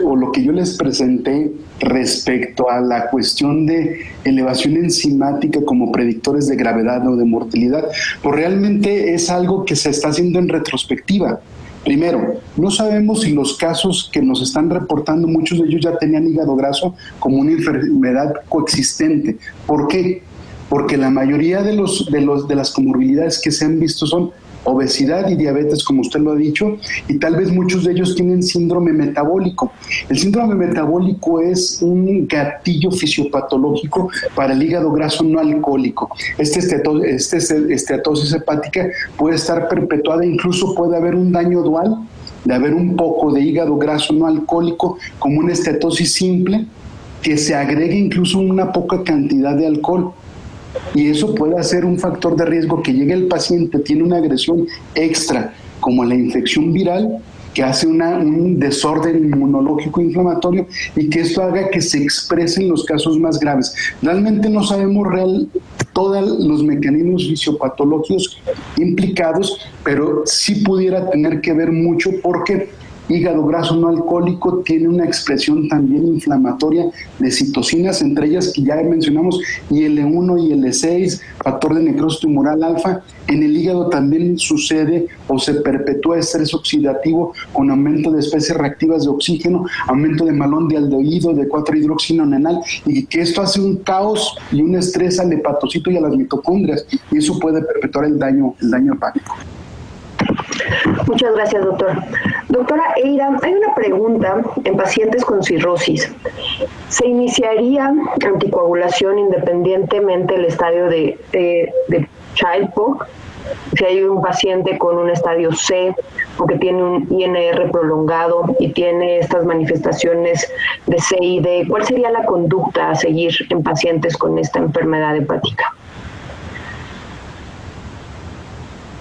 o lo que yo les presenté respecto a la cuestión de elevación enzimática como predictores de gravedad o de mortalidad, pues realmente es algo que se está haciendo en retrospectiva. Primero, no sabemos si los casos que nos están reportando, muchos de ellos ya tenían hígado graso como una enfermedad coexistente. ¿Por qué? Porque la mayoría de las comorbilidades que se han visto son obesidad y diabetes, como usted lo ha dicho, y tal vez muchos de ellos tienen síndrome metabólico. El síndrome metabólico es un gatillo fisiopatológico para el hígado graso no alcohólico. Esteatosis hepática puede estar perpetuada, incluso puede haber un daño dual, de haber un poco de hígado graso no alcohólico, como una esteatosis simple, que se agregue incluso una poca cantidad de alcohol. Y eso puede ser un factor de riesgo, que llegue el paciente, tiene una agresión extra, como la infección viral, que hace un desorden inmunológico inflamatorio y que esto haga que se expresen los casos más graves. Realmente no sabemos todos los mecanismos fisiopatológicos implicados, pero sí pudiera tener que ver mucho, porque hígado graso no alcohólico tiene una expresión también inflamatoria de citocinas, entre ellas que ya mencionamos, IL-1 y IL-6, factor de necrosis tumoral alfa. En el hígado también sucede o se perpetúa estrés oxidativo con aumento de especies reactivas de oxígeno, aumento de malón de aldehído, de 4-hidroxinonenal, y que esto hace un caos y un estrés al hepatocito y a las mitocondrias, y eso puede perpetuar el daño hepático. Muchas gracias, doctor. Doctora Eira, hay una pregunta en pacientes con cirrosis. ¿Se iniciaría anticoagulación independientemente del estadio de Child-Pugh? Si hay un paciente con un estadio C o que tiene un INR prolongado y tiene estas manifestaciones de C y D, ¿cuál sería la conducta a seguir en pacientes con esta enfermedad hepática?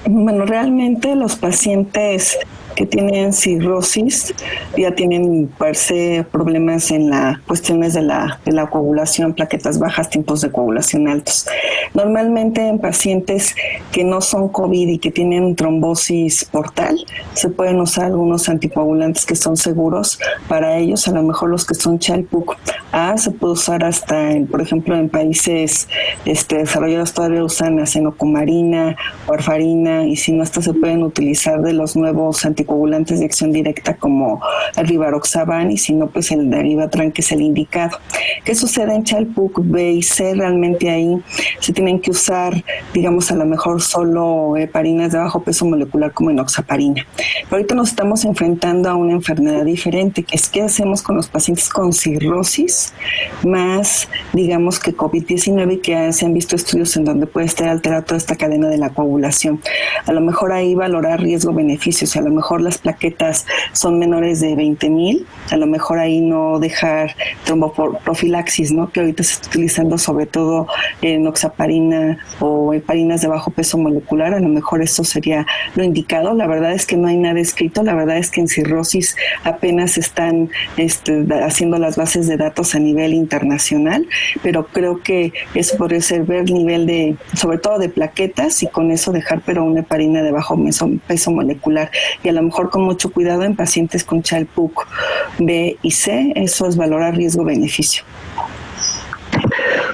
Bueno, realmente los pacientes que tienen cirrosis ya tienen per se problemas en las cuestiones de la coagulación, plaquetas bajas, tiempos de coagulación altos. Normalmente en pacientes que no son COVID y que tienen trombosis portal, se pueden usar algunos anticoagulantes que son seguros para ellos. A lo mejor los que son Child-Pugh A se puede usar hasta, por ejemplo, en países desarrollados todavía usan acenocomarina, warfarina, y si no, hasta se pueden utilizar de los nuevos anticoagulantes de acción directa como el rivaroxaban, y si no, pues el darivatran, que es el indicado. ¿Qué sucede en Child-Pugh B y C? Realmente ahí se tienen que usar, digamos, a lo mejor solo heparinas de bajo peso molecular como enoxaparina. Pero ahorita nos estamos enfrentando a una enfermedad diferente, que es qué hacemos con los pacientes con cirrosis células, más digamos que COVID-19, que se han visto estudios en donde puede estar alterada toda esta cadena de la coagulación. A lo mejor ahí valorar riesgo-beneficios, a lo mejor las plaquetas son menores de 20,000, a lo mejor ahí no dejar tromboprofilaxis, ¿no? Que ahorita se está utilizando sobre todo enoxaparina o heparinas de bajo peso molecular, a lo mejor eso sería lo indicado. La verdad es que no hay nada escrito, la verdad es que en cirrosis apenas están haciendo las bases de datos a nivel internacional, pero creo que eso podría ser ver el nivel de, sobre todo de plaquetas, y con eso dejar pero una heparina de bajo peso molecular, y a lo mejor con mucho cuidado en pacientes con Child-Pugh B y C, eso es valorar riesgo-beneficio.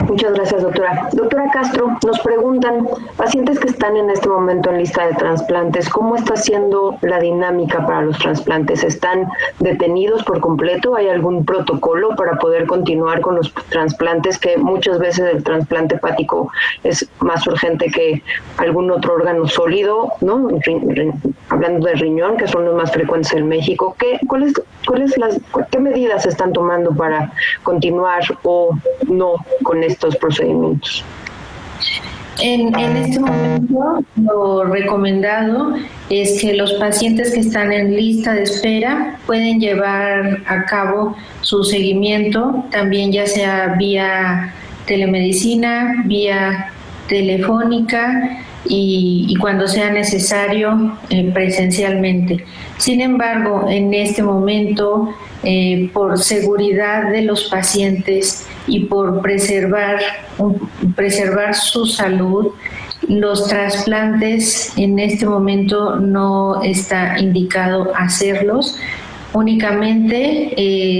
Muchas gracias, doctora. Doctora Castro, nos preguntan, pacientes que están en este momento en lista de trasplantes, ¿cómo está siendo la dinámica para los trasplantes? ¿Están detenidos por completo? ¿Hay algún protocolo para poder continuar con los trasplantes, que muchas veces el trasplante hepático es más urgente que algún otro órgano sólido, ¿no? Hablando de riñón, que son los más frecuentes en México, ¿qué medidas se están tomando para continuar o no con estos procedimientos? En este momento, lo recomendado es que los pacientes que están en lista de espera pueden llevar a cabo su seguimiento, también ya sea vía telemedicina, vía telefónica y cuando sea necesario presencialmente. Sin embargo, en este momento, por seguridad de los pacientes y por preservar su salud, los trasplantes en este momento no está indicado hacerlos. Únicamente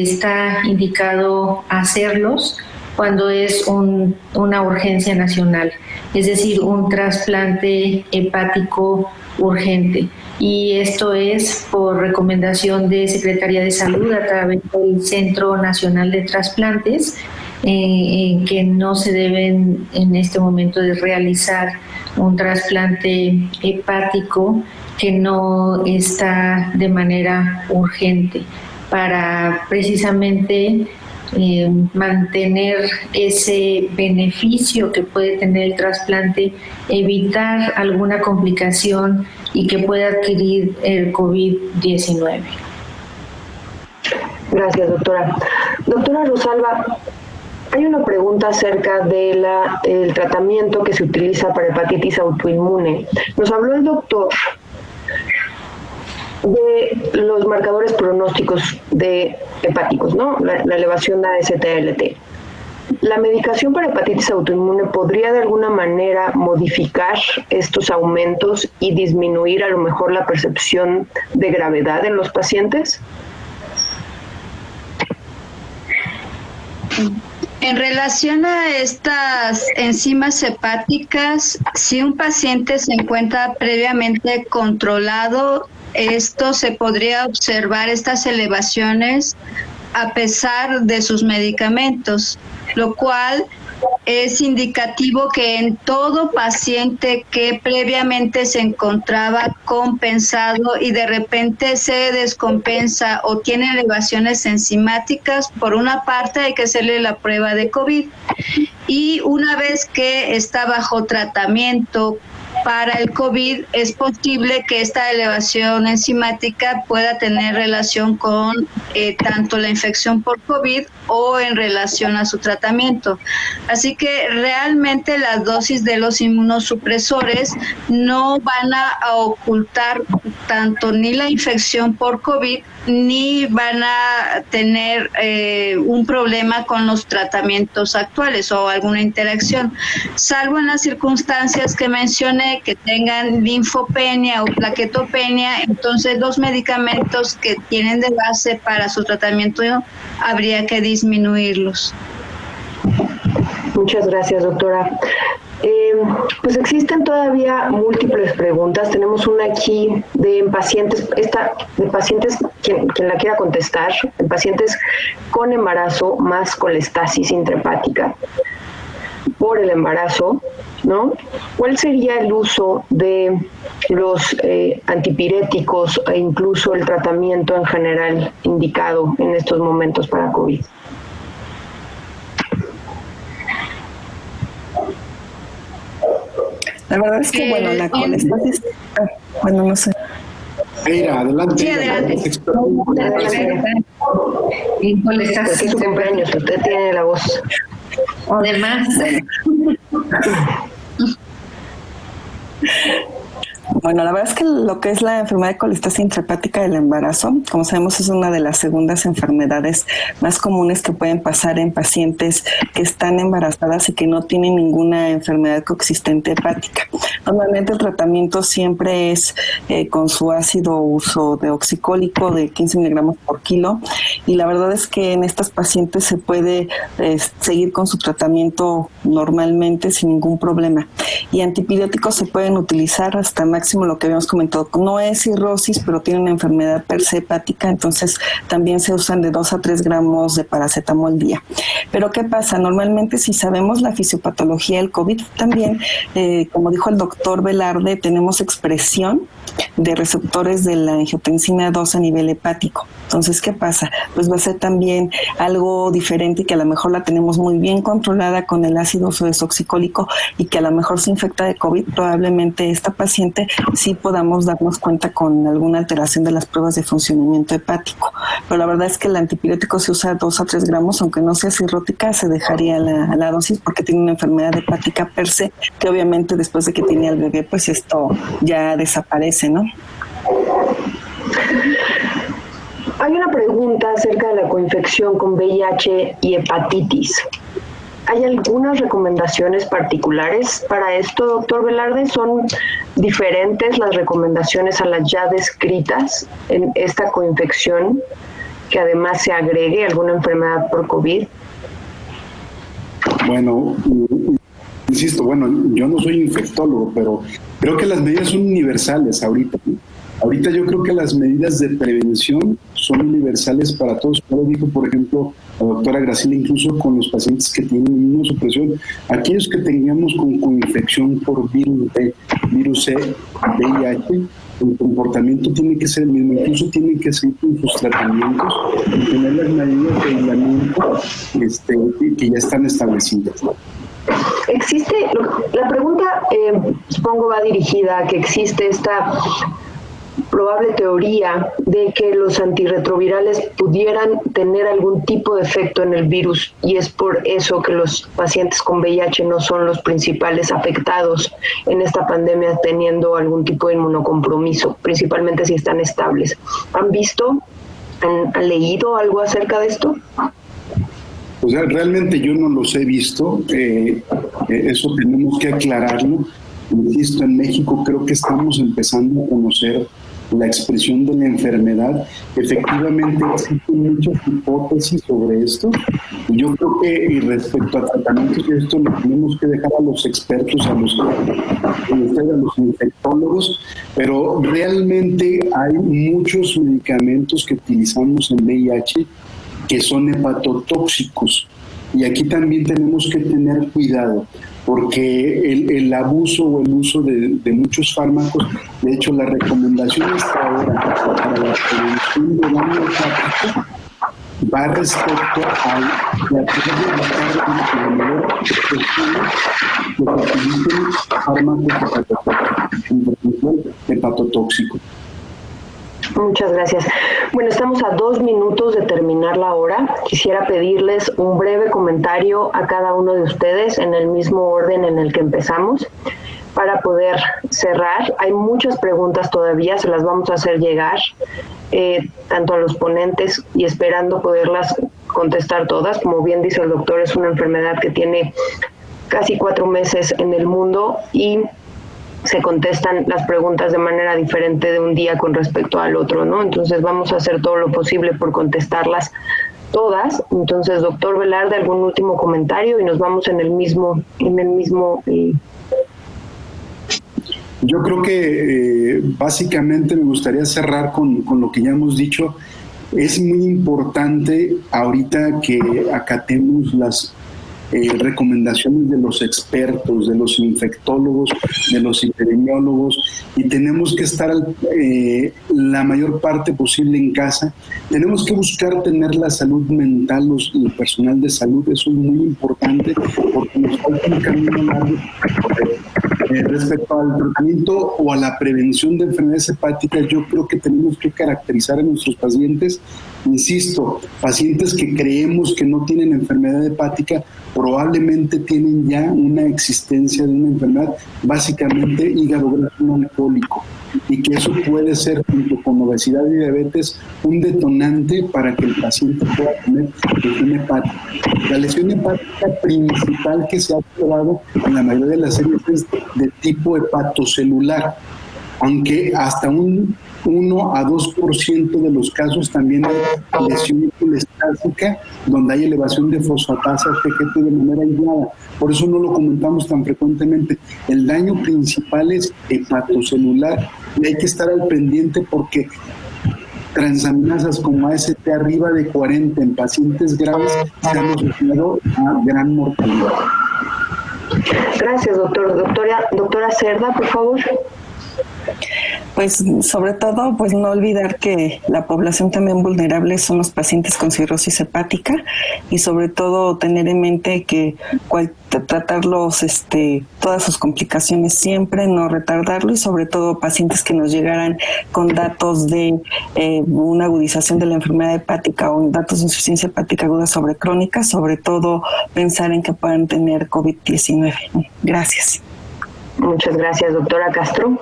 está indicado hacerlos cuando es una urgencia nacional, es decir, un trasplante hepático urgente. Y esto es por recomendación de Secretaría de Salud a través del Centro Nacional de Trasplantes, que no se deben en este momento de realizar un trasplante hepático que no está de manera urgente, para precisamente mantener ese beneficio que puede tener el trasplante, evitar alguna complicación y que pueda adquirir el COVID-19. Gracias, doctora. Doctora Rosalba, hay una pregunta acerca de el tratamiento que se utiliza para hepatitis autoinmune. Nos habló el doctor de los marcadores pronósticos de hepáticos, ¿no? La elevación de AST-ALT. ¿La medicación para hepatitis autoinmune podría de alguna manera modificar estos aumentos y disminuir a lo mejor la percepción de gravedad en los pacientes? En relación a estas enzimas hepáticas, si un paciente se encuentra previamente controlado, esto se podría observar, estas elevaciones, a pesar de sus medicamentos, lo cual es indicativo que en todo paciente que previamente se encontraba compensado y de repente se descompensa o tiene elevaciones enzimáticas, por una parte hay que hacerle la prueba de COVID, y una vez que está bajo tratamiento para el COVID, es posible que esta elevación enzimática pueda tener relación con tanto la infección por COVID o en relación a su tratamiento. Así que realmente las dosis de los inmunosupresores no van a ocultar tanto ni la infección por COVID ni van a tener un problema con los tratamientos actuales o alguna interacción, salvo en las circunstancias que mencioné, que tengan linfopenia o plaquetopenia. Entonces los medicamentos que tienen de base para su tratamiento habría que disminuirlos. Muchas gracias, doctora. Pues existen todavía múltiples preguntas. Tenemos una aquí de pacientes, quien la quiera contestar, de pacientes con embarazo más colestasis intrahepática por el embarazo, ¿no? ¿Cuál sería el uso de los antipiréticos e incluso el tratamiento en general indicado en estos momentos para COVID? La verdad es que, bueno, la colestasis... bueno, no sé. Mira, adelante. Sí, adelante. Es su cumpleaños, usted tiene la voz. Además, Bueno, la verdad es que lo que es la enfermedad de colestasis intrahepática del embarazo, como sabemos, es una de las segundas enfermedades más comunes que pueden pasar en pacientes que están embarazadas y que no tienen ninguna enfermedad coexistente hepática. Normalmente el tratamiento siempre es con su ácido uso de oxicólico de 15 miligramos por kilo, y la verdad es que en estas pacientes se puede seguir con su tratamiento normalmente sin ningún problema. Y antibióticos se pueden utilizar hasta máximo lo que habíamos comentado. No es cirrosis, pero tiene una enfermedad per se hepática, entonces también se usan de 2 a 3 gramos de paracetamol al día. Pero ¿qué pasa? Normalmente, si sabemos la fisiopatología del COVID, también, como dijo el doctor Velarde, tenemos expresión de receptores de la angiotensina 2 a nivel hepático. Entonces, ¿qué pasa? Pues va a ser también algo diferente, que a lo mejor la tenemos muy bien controlada con el ácido desoxicólico y que a lo mejor se infecta de COVID. Probablemente esta paciente sí podamos darnos cuenta con alguna alteración de las pruebas de funcionamiento hepático. Pero la verdad es que el antibiótico se usa 2 a 3 gramos, aunque no sea cirrótica, se dejaría la dosis porque tiene una enfermedad hepática per se, que obviamente después de que tiene al bebé, pues esto ya desaparece, ¿no? Hay una pregunta acerca de la coinfección con VIH y hepatitis. ¿Hay algunas recomendaciones particulares para esto, doctor Velarde? ¿Son diferentes las recomendaciones a las ya descritas en esta coinfección, que además se agregue alguna enfermedad por COVID? Bueno, insisto, yo no soy infectólogo, pero creo que las medidas son universales ahorita. Ahorita yo creo que las medidas de prevención son universales para todos. Como dijo, por ejemplo, la doctora Graciela, incluso con los pacientes que tienen inmunosupresión, aquellos que tengamos con coinfección por virus C, VIH, el comportamiento tiene que ser el mismo, incluso tienen que seguir con sus tratamientos y tener las medidas de aislamiento que ya están establecidas. Existe, la pregunta supongo va dirigida a que existe esta probable teoría de que los antirretrovirales pudieran tener algún tipo de efecto en el virus, y es por eso que los pacientes con VIH no son los principales afectados en esta pandemia teniendo algún tipo de inmunocompromiso, principalmente si están estables. ¿Han visto, han leído algo acerca de esto? Pues realmente yo no los he visto, eso tenemos que aclararlo. Insisto, en México creo que estamos empezando a conocer la expresión de la enfermedad. Efectivamente existen muchas hipótesis sobre esto, y yo creo que respecto a tratamientos, esto lo tenemos que dejar a los expertos, a los infectólogos, pero realmente hay muchos medicamentos que utilizamos en VIH que son hepatotóxicos, y aquí también tenemos que tener cuidado, porque el abuso o el uso de muchos fármacos, de hecho la recomendación hasta ahora para la prevención de daño hepático va respecto a la que utilicen fármacos hepatotóxicos. Muchas gracias. Bueno, estamos a 2 minutos de terminar la hora. Quisiera pedirles un breve comentario a cada uno de ustedes en el mismo orden en el que empezamos para poder cerrar. Hay muchas preguntas todavía, se las vamos a hacer llegar tanto a los ponentes y esperando poderlas contestar todas. Como bien dice el doctor, es una enfermedad que tiene casi 4 meses en el mundo y se contestan las preguntas de manera diferente de un día con respecto al otro, ¿no? Entonces vamos a hacer todo lo posible por contestarlas todas. Entonces, doctor Velarde, algún último comentario y nos vamos en el mismo. Yo creo que básicamente me gustaría cerrar con lo que ya hemos dicho. Es muy importante ahorita que acatemos las recomendaciones de los expertos, de los infectólogos, de los epidemiólogos, y tenemos que estar la mayor parte posible en casa. Tenemos que buscar tener la salud mental, el personal de salud, eso es muy importante porque nos falta un camino largo. Respecto al tratamiento o a la prevención de enfermedades hepáticas, yo creo que tenemos que caracterizar a nuestros pacientes, insisto, pacientes que creemos que no tienen enfermedad hepática, probablemente tienen ya una existencia de una enfermedad, básicamente hígado graso no alcohólico, y que eso puede ser, junto con obesidad y diabetes, un detonante para que el paciente pueda tener lesión hepática. La lesión hepática principal que se ha observado en la mayoría de las series es de tipo hepatocelular, aunque hasta un 1 a 2% de los casos también hay lesión colestática, donde hay elevación de fosfatasa FGT de manera aislada. Por eso no lo comentamos tan frecuentemente. El daño principal es hepatocelular y hay que estar al pendiente porque transaminasas como AST arriba de 40 en pacientes graves se han asociado a gran mortalidad. Gracias, doctor. Doctora Cerda, por favor. Pues sobre todo, pues no olvidar que la población también vulnerable son los pacientes con cirrosis hepática y sobre todo tener en mente que tratarlos, todas sus complicaciones siempre, no retardarlo y sobre todo pacientes que nos llegaran con datos de una agudización de la enfermedad hepática o datos de insuficiencia hepática aguda sobre crónica, sobre todo pensar en que puedan tener COVID-19. Gracias. Muchas gracias, doctora Castro.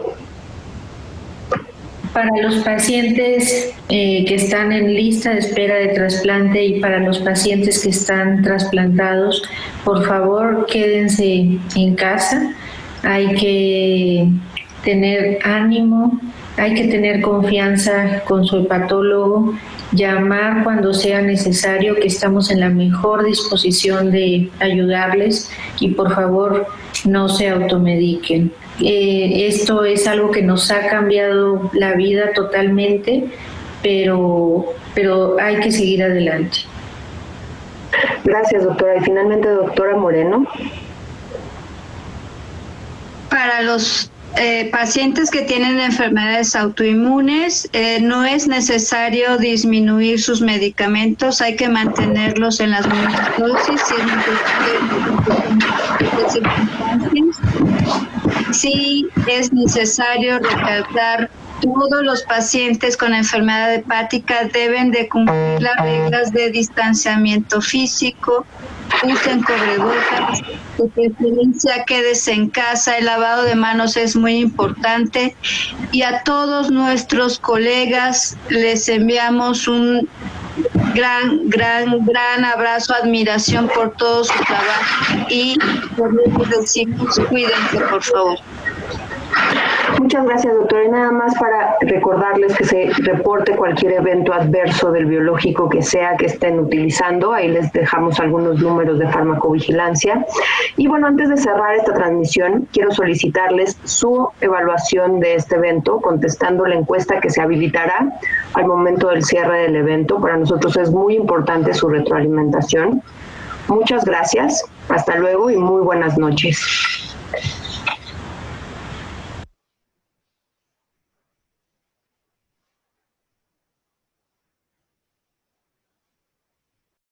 Para los pacientes que están en lista de espera de trasplante y para los pacientes que están trasplantados, por favor quédense en casa. Hay que tener ánimo, hay que tener confianza con su hepatólogo, llamar cuando sea necesario, que estamos en la mejor disposición de ayudarles y por favor no se automediquen. Esto es algo que nos ha cambiado la vida totalmente, pero hay que seguir adelante. Gracias, doctora. Y finalmente, doctora Moreno. Para los pacientes que tienen enfermedades autoinmunes, no es necesario disminuir sus medicamentos, hay que mantenerlos en las mismas dosis si es necesario. Sí es necesario recalcar, todos los pacientes con enfermedad hepática deben de cumplir las reglas de distanciamiento físico, usen cubrebocas, de preferencia quédese en casa, el lavado de manos es muy importante y a todos nuestros colegas les enviamos un gran abrazo, admiración por todo su trabajo y por eso decimos cuídense, por favor. Muchas gracias, doctora. Y nada más para recordarles que se reporte cualquier evento adverso del biológico que sea que estén utilizando. Ahí les dejamos algunos números de farmacovigilancia. Y bueno, antes de cerrar esta transmisión, quiero solicitarles su evaluación de este evento, contestando la encuesta que se habilitará al momento del cierre del evento. Para nosotros es muy importante su retroalimentación. Muchas gracias. Hasta luego y muy buenas noches.